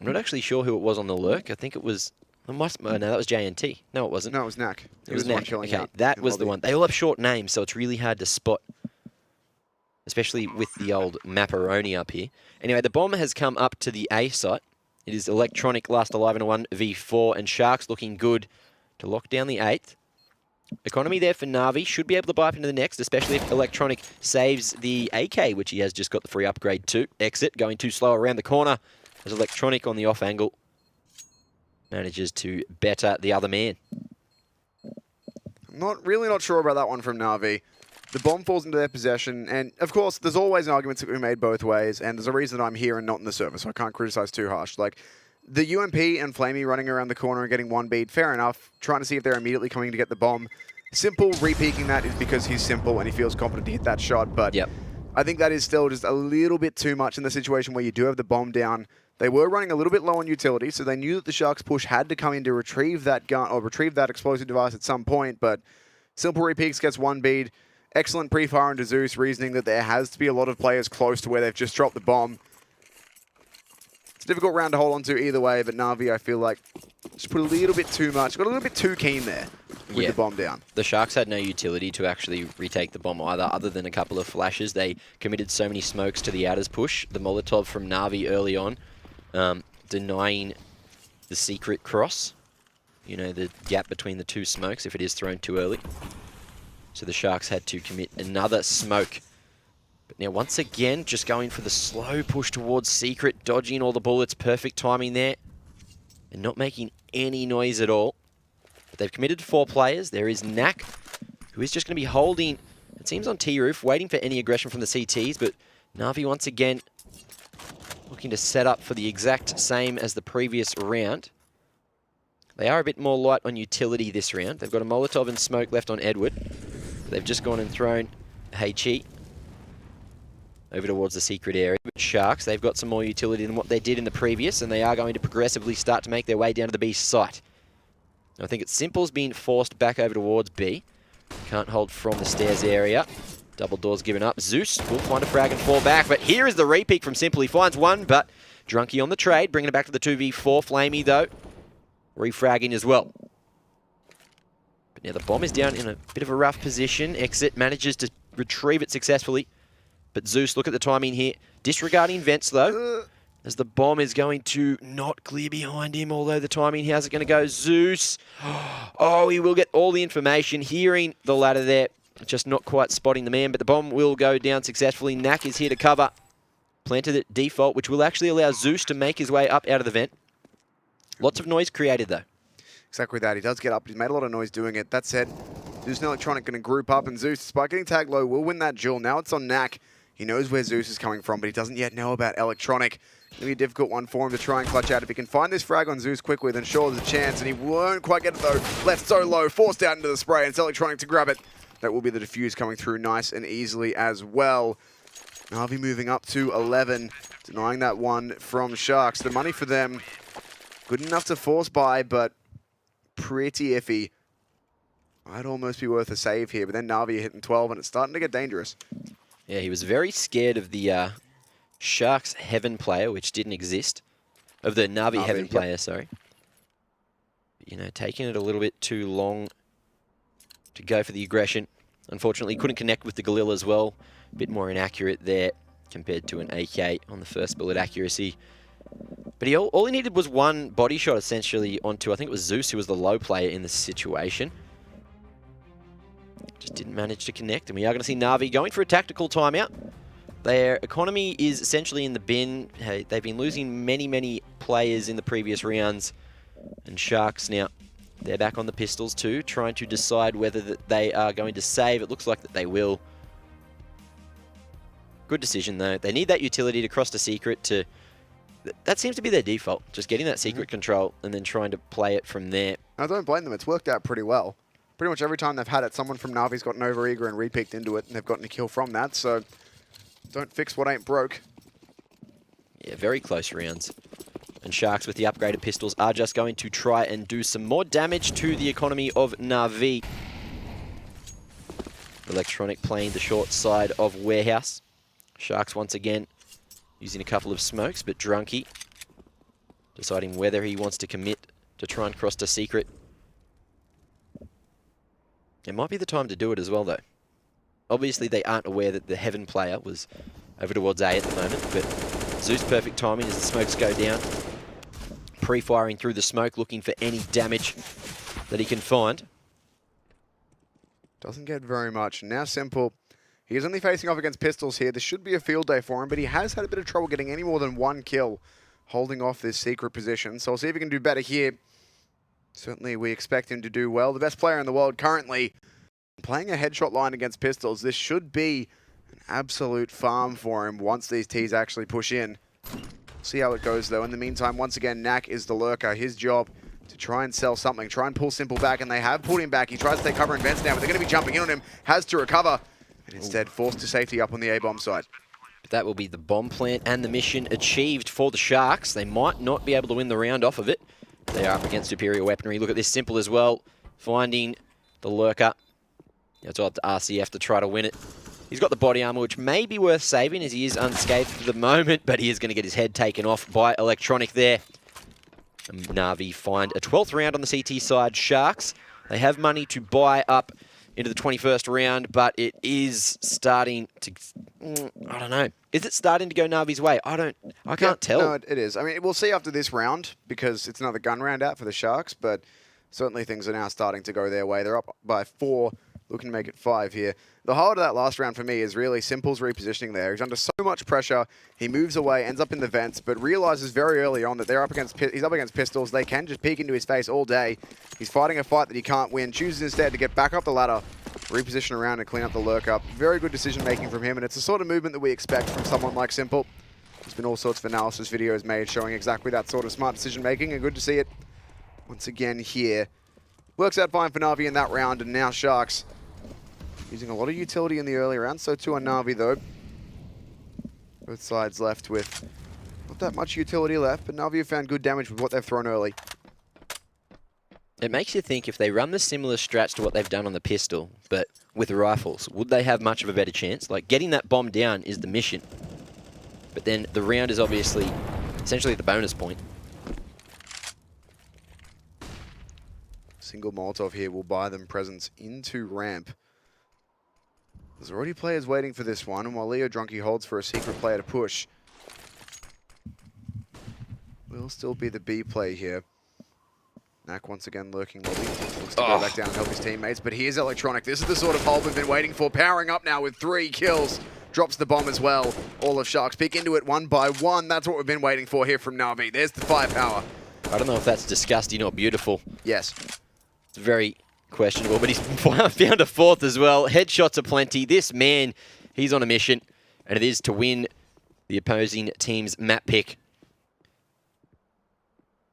[SPEAKER 3] I'm not actually sure who it was on the lurk. I think it was... no, that was JNT. No, it wasn't.
[SPEAKER 2] No, it was Nak.
[SPEAKER 3] It was Nak. Okay, that was the one. They all have short names, so it's really hard to spot, especially with the old Mapperoni up here. Anyway, the bomb has come up to the A site. It is Electronic last alive in a 1v4, and Sharks looking good to lock down the 8th. Economy there for Na'Vi. Should be able to buy up into the next, especially if Electronic saves the AK, which he has just got the free upgrade to. Exit, going too slow around the corner. As Electronic on the off angle manages to better the other man.
[SPEAKER 2] I'm really not sure about that one from Na'Vi. The bomb falls into their possession, and of course, there's always an argument to be made both ways, and there's a reason that I'm here and not in the server, so I can't criticize too harsh. Like, the UMP and Flamey running around the corner and getting 1 bead, fair enough. Trying to see if they're immediately coming to get the bomb. Simple re-peeking that is because he's Simple and he feels confident to hit that shot, but I think that is still just a little bit too much in the situation where you do have the bomb down. They were running a little bit low on utility, so they knew that the Sharks push had to come in to retrieve that gun or retrieve that explosive device at some point, but Simple re-peeks, gets 1 bead. Excellent pre-fire into Zeus, reasoning that there has to be a lot of players close to where they've just dropped the bomb. It's a difficult round to hold on to either way, but Na'Vi, I feel like, just put a little bit too much. Got a little bit too keen there with the bomb down.
[SPEAKER 3] The Sharks had no utility to actually retake the bomb either, other than a couple of flashes. They committed so many smokes to the outers push. The Molotov from Na'Vi early on, denying the secret cross. You know, the gap between the 2 smokes if it is thrown too early. So the Sharks had to commit another smoke. But now once again, just going for the slow push towards secret, dodging all the bullets, perfect timing there. And not making any noise at all. But they've committed 4 players. There is Nak, who is just going to be holding, it seems on T-roof, waiting for any aggression from the CTs. But Na'Vi once again looking to set up for the exact same as the previous round. They are a bit more light on utility this round. They've got a Molotov and smoke left on Edward. They've just gone and thrown HE over towards the secret area. But Sharks, they've got some more utility than what they did in the previous, and they are going to progressively start to make their way down to the B site. I think it's Simple's been forced back over towards B. Can't hold from the stairs area. Double doors given up. Zeus will find a frag and fall back, but here is the repeat from Simple. He finds one, but Drunky on the trade, bringing it back to the 2v4. Flamey, though, refragging as well. But now the bomb is down in a bit of a rough position. Exit manages to retrieve it successfully. But Zeus, look at the timing here. Disregarding vents, though, as the bomb is going to not clear behind him, although the timing, how's it going to go? Zeus, oh, he will get all the information, hearing the ladder there. Just not quite spotting the man, but the bomb will go down successfully. Knack is here to cover. Planted at default, which will actually allow Zeus to make his way up out of the vent. Lots of noise created, though.
[SPEAKER 2] Exactly that. He does get up. He's made a lot of noise doing it. That said, Zeus and Electronic going to group up, and Zeus, despite getting tagged low, will win that duel. Now it's on Knack. He knows where Zeus is coming from, but he doesn't yet know about Electronic. It'll be a difficult one for him to try and clutch out. If he can find this frag on Zeus quickly, then sure, there's a chance, and he won't quite get it, though. Left so low, forced out into the spray, and it's Electronic to grab it. That will be the defuse coming through nice and easily as well. Na'Vi moving up to 11, denying that one from Sharks. The money for them, good enough to force buy, but pretty iffy. Might almost be worth a save here, but then Na'Vi are hitting 12, and it's starting to get dangerous.
[SPEAKER 3] Yeah, he was very scared of the Sharks Heaven player, which didn't exist. Of the Na'Vi Heaven player, sorry. You know, taking it a little bit too long to go for the aggression. Unfortunately, couldn't connect with the Galil as well. A bit more inaccurate there compared to an AK on the first bullet accuracy. But all he needed was one body shot, essentially, onto, I think it was Zeus, who was the low player in this situation. Just didn't manage to connect. And we are going to see Na'Vi going for a tactical timeout. Their economy is essentially in the bin. Hey, they've been losing many players in the previous rounds. And Sharks now, they're back on the pistols too, trying to decide whether that they are going to save. It looks like that they will. Good decision, though. They need that utility to cross the secret to... That seems to be their default, just getting that secret control and then trying to play it from there.
[SPEAKER 2] I don't blame them. It's worked out pretty well. Pretty much every time they've had it, someone from Na'Vi's gotten over-eager and re-peeked into it, and they've gotten a kill from that, so don't fix what ain't broke.
[SPEAKER 3] Yeah, very close rounds. And Sharks with the upgraded pistols are just going to try and do some more damage to the economy of Na'Vi. Electronic playing the short side of Warehouse. Sharks once again using a couple of smokes, but Drunky deciding whether he wants to commit to try and cross to secret. It might be the time to do it as well, though. Obviously, they aren't aware that the Heaven player was over towards A at the moment, but Zeus perfect timing as the smokes go down. Pre-firing through the smoke, looking for any damage that he can find.
[SPEAKER 2] Doesn't get very much. Now Simple, he is only facing off against pistols here. This should be a field day for him, but he has had a bit of trouble getting any more than one kill holding off this secret position. So we'll see if he can do better here. Certainly we expect him to do well. The best player in the world currently playing a headshot line against pistols. This should be an absolute farm for him once these Ts actually push in. See how it goes, though. In the meantime, once again, Knack is the lurker. His job to try and sell something, try and pull Simple back, and they have pulled him back. He tries to take cover in vents now, but they're going to be jumping in on him. Has to recover, and instead forced to safety up on the A-bomb side.
[SPEAKER 3] That will be the bomb plant and the mission achieved for the Sharks. They might not be able to win the round off of it. They are up against superior weaponry. Look at this, Simple as well, finding the lurker. It's all up to RCF to try to win it. He's got the body armor, which may be worth saving as he is unscathed for the moment, but he is going to get his head taken off by Electronic there. And Na'Vi find a 12th round on the CT side. Sharks, they have money to buy up into the 21st round, but it is starting to... I don't know. Is it starting to go Na'Vi's way? I can't tell.
[SPEAKER 2] No, it is. I mean, we'll see after this round, because it's another gun round out for the Sharks, but certainly things are now starting to go their way. They're up by 4, looking to make it 5 here. The highlight of that last round for me is really Simple's repositioning there. He's under so much pressure. He moves away, ends up in the vents, but realizes very early on that he's up against pistols. They can just peek into his face all day. He's fighting a fight that he can't win. Chooses instead to get back up the ladder, reposition around and clean up the lurk up. Very good decision making from him, and it's the sort of movement that we expect from someone like Simple. There's been all sorts of analysis videos made showing exactly that sort of smart decision making, and good to see it once again here. Works out fine for Na'Vi in that round, and now Sharks using a lot of utility in the early round, so too on Na'Vi though. Both sides left with not that much utility left, but Na'Vi have found good damage with what they've thrown early.
[SPEAKER 3] It makes you think if they run the similar strats to what they've done on the pistol, but with rifles, would they have much of a better chance? Like, getting that bomb down is the mission. But then the round is obviously essentially the bonus point.
[SPEAKER 2] Single Molotov here will buy them presence into ramp. There's already players waiting for this one, and while Leo Drunky holds for a secret player to push, will still be the B play here. Knack once again lurking lobby. Looks to go back down and help his teammates, but here's Electronic. This is the sort of hold we've been waiting for. Powering up now with 3 kills. Drops the bomb as well. All of Sharks pick into it one by one. That's what we've been waiting for here from Na'Vi. There's the firepower.
[SPEAKER 3] I don't know if that's disgusting or beautiful.
[SPEAKER 2] Yes.
[SPEAKER 3] It's very questionable, but he's found a 4th as well. Headshots aplenty. This man, he's on a mission, and it is to win the opposing team's map pick.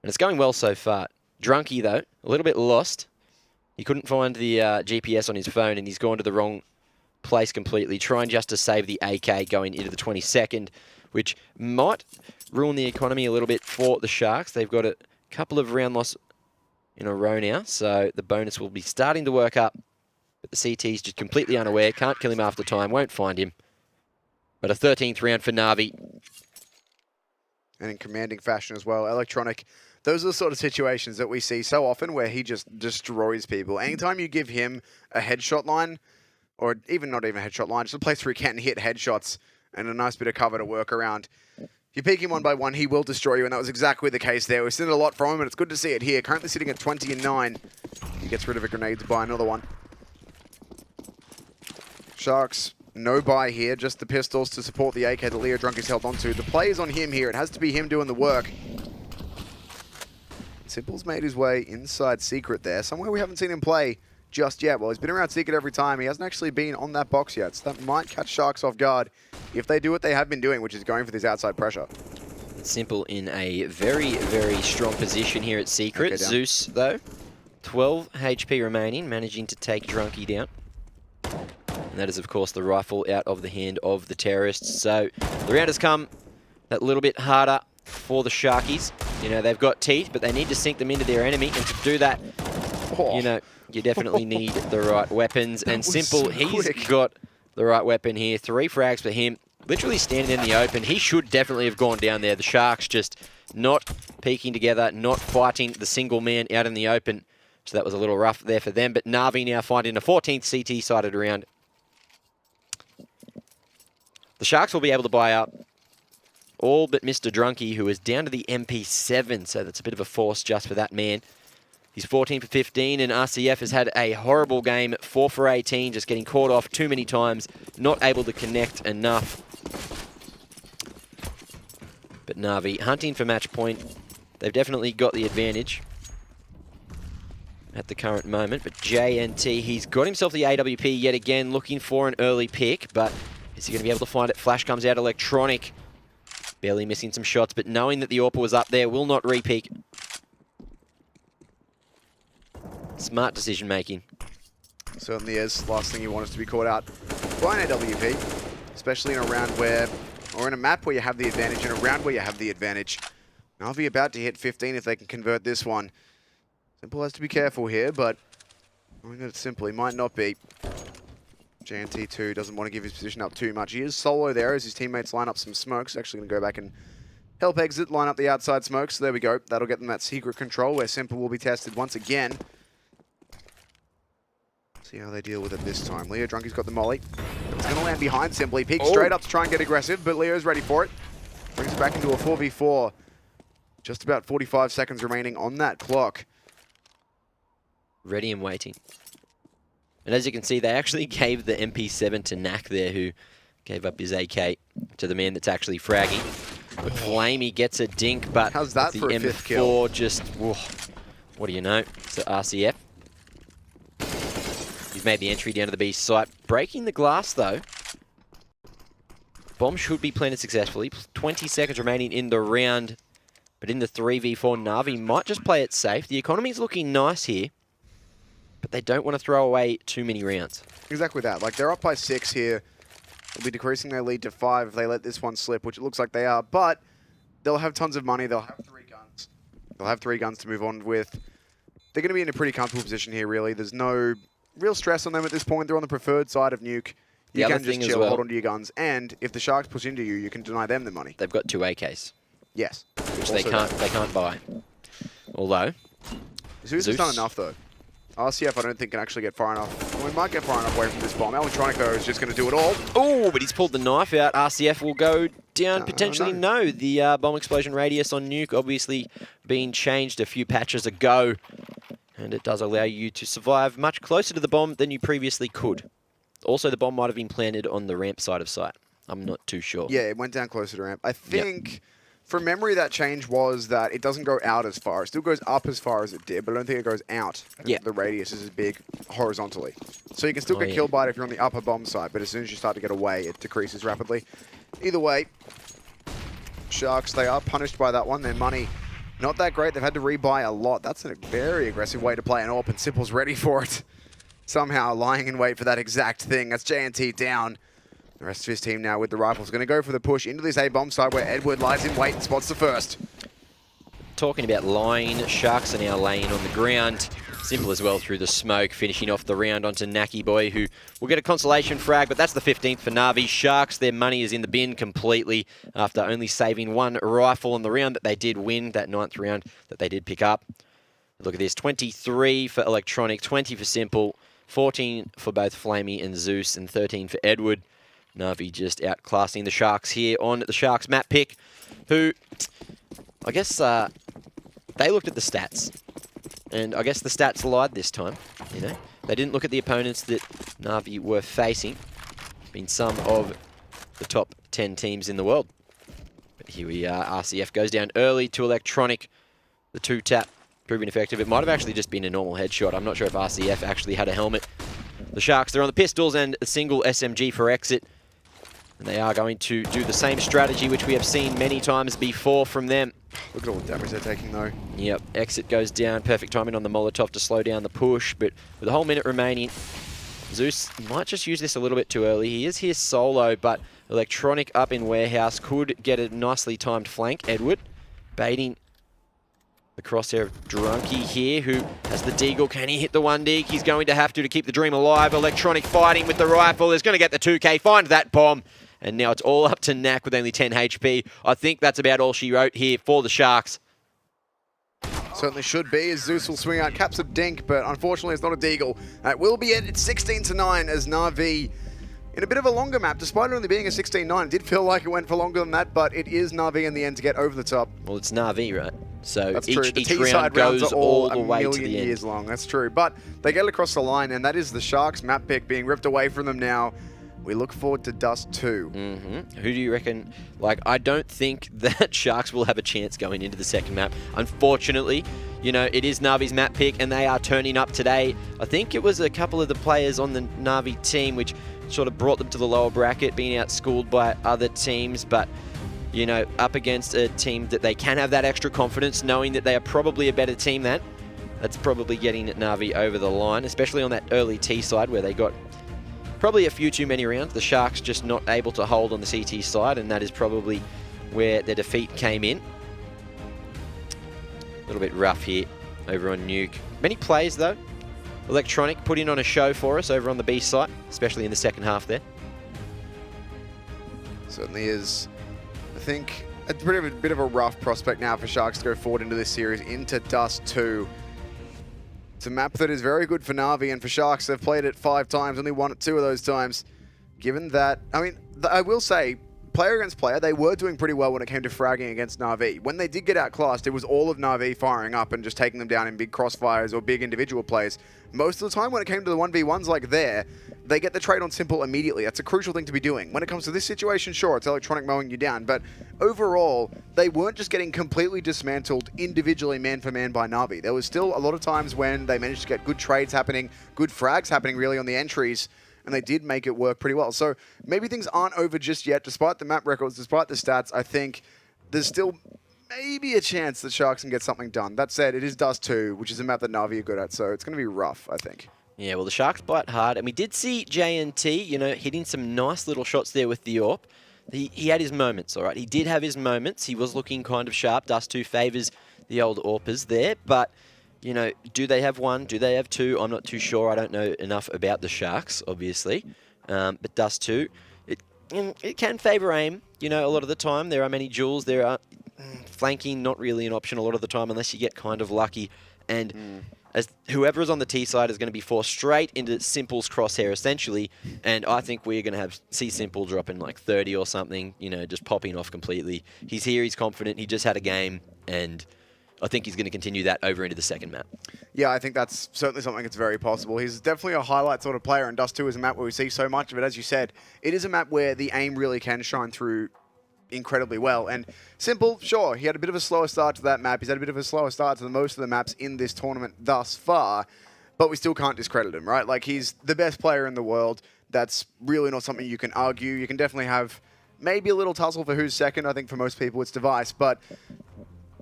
[SPEAKER 3] And it's going well so far. Drunky, though, a little bit lost. He couldn't find the GPS on his phone, and he's gone to the wrong place completely, trying just to save the AK going into the 22nd, which might ruin the economy a little bit for the Sharks. They've got a couple of round loss in a row now, so the bonus will be starting to work up. But the CT's just completely unaware, can't kill him after time, won't find him. But a 13th round for Na'Vi.
[SPEAKER 2] And in commanding fashion as well. Electronic, those are the sort of situations that we see so often where he just destroys people. Anytime you give him a headshot line, or even not even a headshot line, just a place where he can hit headshots and a nice bit of cover to work around. If you peek him one by one, he will destroy you, and that was exactly the case there. We've seen it a lot from him, and it's good to see it here. Currently sitting at 20 and 9. He gets rid of a grenade to buy another one. Sharks, no buy here, just the pistols to support the AK that Leo Drunk is held onto. The play is on him here. It has to be him doing the work. Simple's made his way inside Secret there, somewhere we haven't seen him play just yet. Well, he's been around Secret every time. He hasn't actually been on that box yet, so that might catch Sharks off guard if they do what they have been doing, which is going for this outside pressure.
[SPEAKER 3] Simple in a very, very strong position here at Secret.
[SPEAKER 2] Okay,
[SPEAKER 3] Zeus, though, 12 HP remaining, managing to take Drunky down. And that is, of course, the rifle out of the hand of the terrorists. So the round has come that little bit harder for the Sharkies. You know, they've got teeth, but they need to sink them into their enemy. And to do that, you know, you definitely need the right weapons. And Simple,
[SPEAKER 2] so
[SPEAKER 3] he's
[SPEAKER 2] quick.
[SPEAKER 3] got the right weapon here. 3 frags for him. Literally standing in the open. He should definitely have gone down there. The Sharks just not peeking together, not fighting the single man out in the open. So that was a little rough there for them. But Na'Vi now finding a 14th CT-sided round. The Sharks will be able to buy up all but Mr. Drunky, who is down to the MP7. So that's a bit of a force just for that man. He's 14 for 15, and RCF has had a horrible game, 4 for 18, just getting caught off too many times, not able to connect enough. But Na'Vi hunting for match point. They've definitely got the advantage at the current moment. But JNT, he's got himself the AWP yet again, looking for an early pick, but is he going to be able to find it? Flash comes out, Electronic. Barely missing some shots, but knowing that the AWP was up there, will not re-peek. Smart decision making.
[SPEAKER 2] Certainly is. Last thing you want is to be caught out by an AWP, especially in a round where, or in a map where you have the advantage, in a round where you have the advantage. Na'Vi about to hit 15 if they can convert this one. Simple has to be careful here, but I think that Simple, he might not be. JNT2 doesn't want to give his position up too much. He is solo there as his teammates line up some smokes. Actually going to go back and help Exit line up the outside smokes. So there we go. That'll get them that secret control where Simple will be tested once again. See how they deal with it this time. Leo Drunky's got the molly. It's going to land behind Simple. He peeks straight up to try and get aggressive, but Leo's ready for it. Brings it back into a 4v4. Just about 45 seconds remaining on that clock.
[SPEAKER 3] Ready and waiting. And as you can see, they actually gave the MP7 to Knack there, who gave up his AK to the man that's actually fragging. But Flamey gets a dink, but
[SPEAKER 2] how's that
[SPEAKER 3] the
[SPEAKER 2] for a
[SPEAKER 3] M4
[SPEAKER 2] fifth kill?
[SPEAKER 3] just, whoa, what do you know? It's an RCF. He's made the entry down to the B site. Breaking the glass, though. Bomb should be planted successfully. 20 seconds remaining in the round. But in the 3v4, Na'Vi might just play it safe. The economy's looking nice here, but they don't want to throw away too many rounds.
[SPEAKER 2] Exactly that. Like, they're up by 6 here. They'll be decreasing their lead to 5 if they let this one slip, which it looks like they are. But they'll have tons of money. They'll have 3 guns. They'll have 3 guns to move on with. they're going to be in a pretty comfortable position here, really. There's no real stress on them at this point. They're on the preferred side of Nuke. You can just chill, hold onto your guns, and if the Sharks push into you, you can deny them the money.
[SPEAKER 3] They've got 2 AKs.
[SPEAKER 2] Yes.
[SPEAKER 3] Which they can't buy. Although...
[SPEAKER 2] Zeus has done enough, though. RCF, I don't think, can actually get far enough. Well, we might get far enough away from this bomb. Electronic, though, is just going to do it all.
[SPEAKER 3] Oh, but he's pulled the knife out. RCF will go down, potentially. No, the bomb explosion radius on Nuke obviously being changed a few patches ago. And it does allow you to survive much closer to the bomb than you previously could. Also, the bomb might have been planted on the ramp side of site. I'm not too sure.
[SPEAKER 2] Yeah, it went down closer to ramp. I think, from memory, that change was that it doesn't go out as far. It still goes up as far as it did, but I don't think it goes out.
[SPEAKER 3] Yeah.
[SPEAKER 2] The radius is as big horizontally. So you can still get killed by it if you're on the upper bomb side, but as soon as you start to get away, it decreases rapidly. Either way, Sharks, they are punished by that one. Their money, not that great. They've had to rebuy a lot. That's a very aggressive way to play an AWP, and Simple's ready for it. Somehow lying in wait for that exact thing. That's JNT down. The rest of his team now with the rifles going to go for the push into this A-bomb side where Edward lies in wait and spots the first.
[SPEAKER 3] Talking about lying, Sharks are now laying on the ground. Simple as well through the smoke, finishing off the round onto Naki Boy, who will get a consolation frag, but that's the 15th for Na'Vi. Sharks, their money is in the bin completely after only saving 1 rifle on the round that they did win, that 9th round that they did pick up. Look at this, 23 for Electronic, 20 for Simple, 14 for both Flamey and Zeus, and 13 for Edward. Na'Vi just outclassing the Sharks here on the Sharks map pick, who, I guess, they looked at the stats. And I guess the stats lied this time, you know. They didn't look at the opponents that Na'Vi were facing, being some of the top 10 teams in the world. But here we are, RCF goes down early to Electronic. The 2-tap proving effective. It might have actually just been a normal headshot. I'm not sure if RCF actually had a helmet. The Sharks, they're on the pistols and a single SMG for exit. And they are going to do the same strategy, which we have seen many times before from them.
[SPEAKER 2] Look at all the damage they're taking, though.
[SPEAKER 3] Yep, exit goes down. Perfect timing on the Molotov to slow down the push. But with a whole minute remaining, Zeus might just use this a little bit too early. He is here solo, but Electronic up in warehouse could get a nicely timed flank. Edward baiting the crosshair of Drunky here, who has the deagle. Can he hit the 1-dig? He's going to have to keep the dream alive. Electronic fighting with the rifle. Is going to get the 2K. Find that bomb. And now it's all up to Knack with only 10 HP. I think that's about all she wrote here for the Sharks.
[SPEAKER 2] Certainly should be, as Zeus will swing out, caps a dink, but unfortunately it's not a deagle. It will be it. It's 16-9 as Na'Vi in a bit of a longer map, despite it only being a 16-9. It did feel like it went for longer than that, but it is Na'Vi in the end to get over the top.
[SPEAKER 3] Well, it's Na'Vi, right? So
[SPEAKER 2] that's
[SPEAKER 3] each,
[SPEAKER 2] true. The
[SPEAKER 3] each
[SPEAKER 2] T-side
[SPEAKER 3] round
[SPEAKER 2] rounds
[SPEAKER 3] goes
[SPEAKER 2] are all
[SPEAKER 3] the way to the end.
[SPEAKER 2] a million years long. That's true. But they get across the line, and that is the Sharks map pick being ripped away from them now. We look forward to Dust 2.
[SPEAKER 3] Who do you reckon? Like, I don't think that Sharks will have a chance going into the second map. Unfortunately, you know, it is Na'Vi's map pick, and they are turning up today. I think it was a couple of the players on the Na'Vi team which sort of brought them to the lower bracket, being outschooled by other teams, but you know, up against a team that they can have that extra confidence, knowing that they are probably a better team than. That's probably getting Na'Vi over the line, especially on that early T side where they got probably a few too many rounds. The Sharks just not able to hold on the CT side, and that is probably where their defeat came in. A little bit rough here over on Nuke. Many plays though. Electronic putting on a show for us over on the B site, especially in the second half there.
[SPEAKER 2] Certainly is. I think a bit of a rough prospect now for Sharks to go forward into this series, into Dust 2. It's a map that is very good for Na'Vi, and for Sharks, they've played it 5 times, only won it 2 of those times. Given that, I mean, I will say, player against player, they were doing pretty well when it came to fragging against Na'Vi. When they did get outclassed, it was all of Na'Vi firing up and just taking them down in big crossfires or big individual plays. Most of the time when it came to the 1v1s like there, they get the trade on Simple immediately. That's a crucial thing to be doing. When it comes to this situation, sure, it's Electronic mowing you down, but overall, they weren't just getting completely dismantled individually man for man by Na'Vi. There was still a lot of times when they managed to get good trades happening, good frags happening really on the entries, and they did make it work pretty well. So maybe things aren't over just yet, despite the map records, despite the stats. I think there's still maybe a chance that Sharks can get something done. That said, it is Dust 2, which is a map that Na'Vi are good at, so it's going to be rough, I think.
[SPEAKER 3] Yeah, well, the Sharks bite hard, and we did see JNT, you know, hitting some nice little shots there with the AWP. He had his moments, all right? He did have his moments. He was looking kind of sharp. Dust 2 favours the old AWPers there, but You know, do they have one? Do they have two? I'm not too sure. I don't know enough about the Sharks, obviously. But Dust 2, it can favour aim. You know, a lot of the time there are many duels. There are flanking, not really an option a lot of the time unless you get kind of lucky. And as whoever is on the T side is going to be forced straight into Simple's crosshair, essentially. And I think we're going to see Simple dropping like 30 or something, you know, just popping off completely. He's here, he's confident, he just had a game, and I think he's going to continue that over into the second map.
[SPEAKER 2] Yeah, I think that's certainly something that's very possible. He's definitely a highlight sort of player, and Dust 2 is a map where we see so much of it. As you said, it is a map where the aim really can shine through incredibly well. And Simple, sure, he had a bit of a slower start to that map. He's had a bit of a slower start to most of the maps in this tournament thus far, but we still can't discredit him, right? Like, he's the best player in the world. That's really not something you can argue. You can definitely have maybe a little tussle for who's second. I think for most people it's Device, but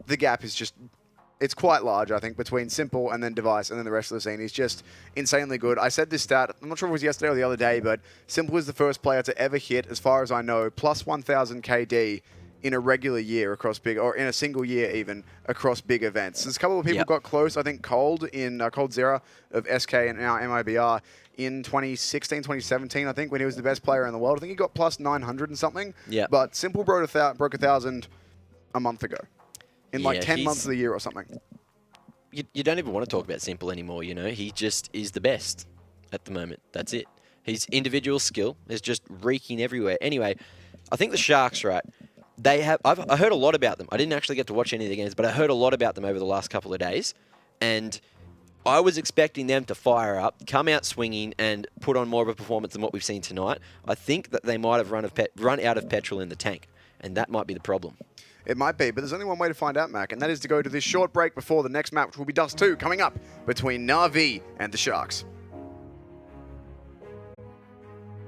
[SPEAKER 2] the gap is just... it's quite large, I think, between Simple and then Device and then the rest of the scene. He's just insanely good. I said this stat, I'm not sure if it was yesterday or the other day, but Simple is the first player to ever hit, as far as I know, plus 1,000 KD in a regular year across big, or in a single year even, across big events. There's a couple of people got close. I think Cold in Cold Zera of SK and now MIBR in 2016, 2017, I think, when he was the best player in the world. I think he got plus 900 and something.
[SPEAKER 3] Yeah.
[SPEAKER 2] But Simple broke 1,000 a month ago. In like 10 months of the year or something.
[SPEAKER 3] You don't even want to talk about Simple anymore, you know. He just is the best at the moment. That's it. His individual skill is just reeking everywhere. Anyway, I think the Sharks, right, I heard a lot about them. I didn't actually get to watch any of the games, but I heard a lot about them over the last couple of days. And I was expecting them to fire up, come out swinging, and put on more of a performance than what we've seen tonight. I think that they might have run out of petrol in the tank, and that might be the problem.
[SPEAKER 2] It might be, but there's only one way to find out, Mac, and that is to go to this short break before the next match, which will be Dust 2, coming up between Na'Vi and the Sharks.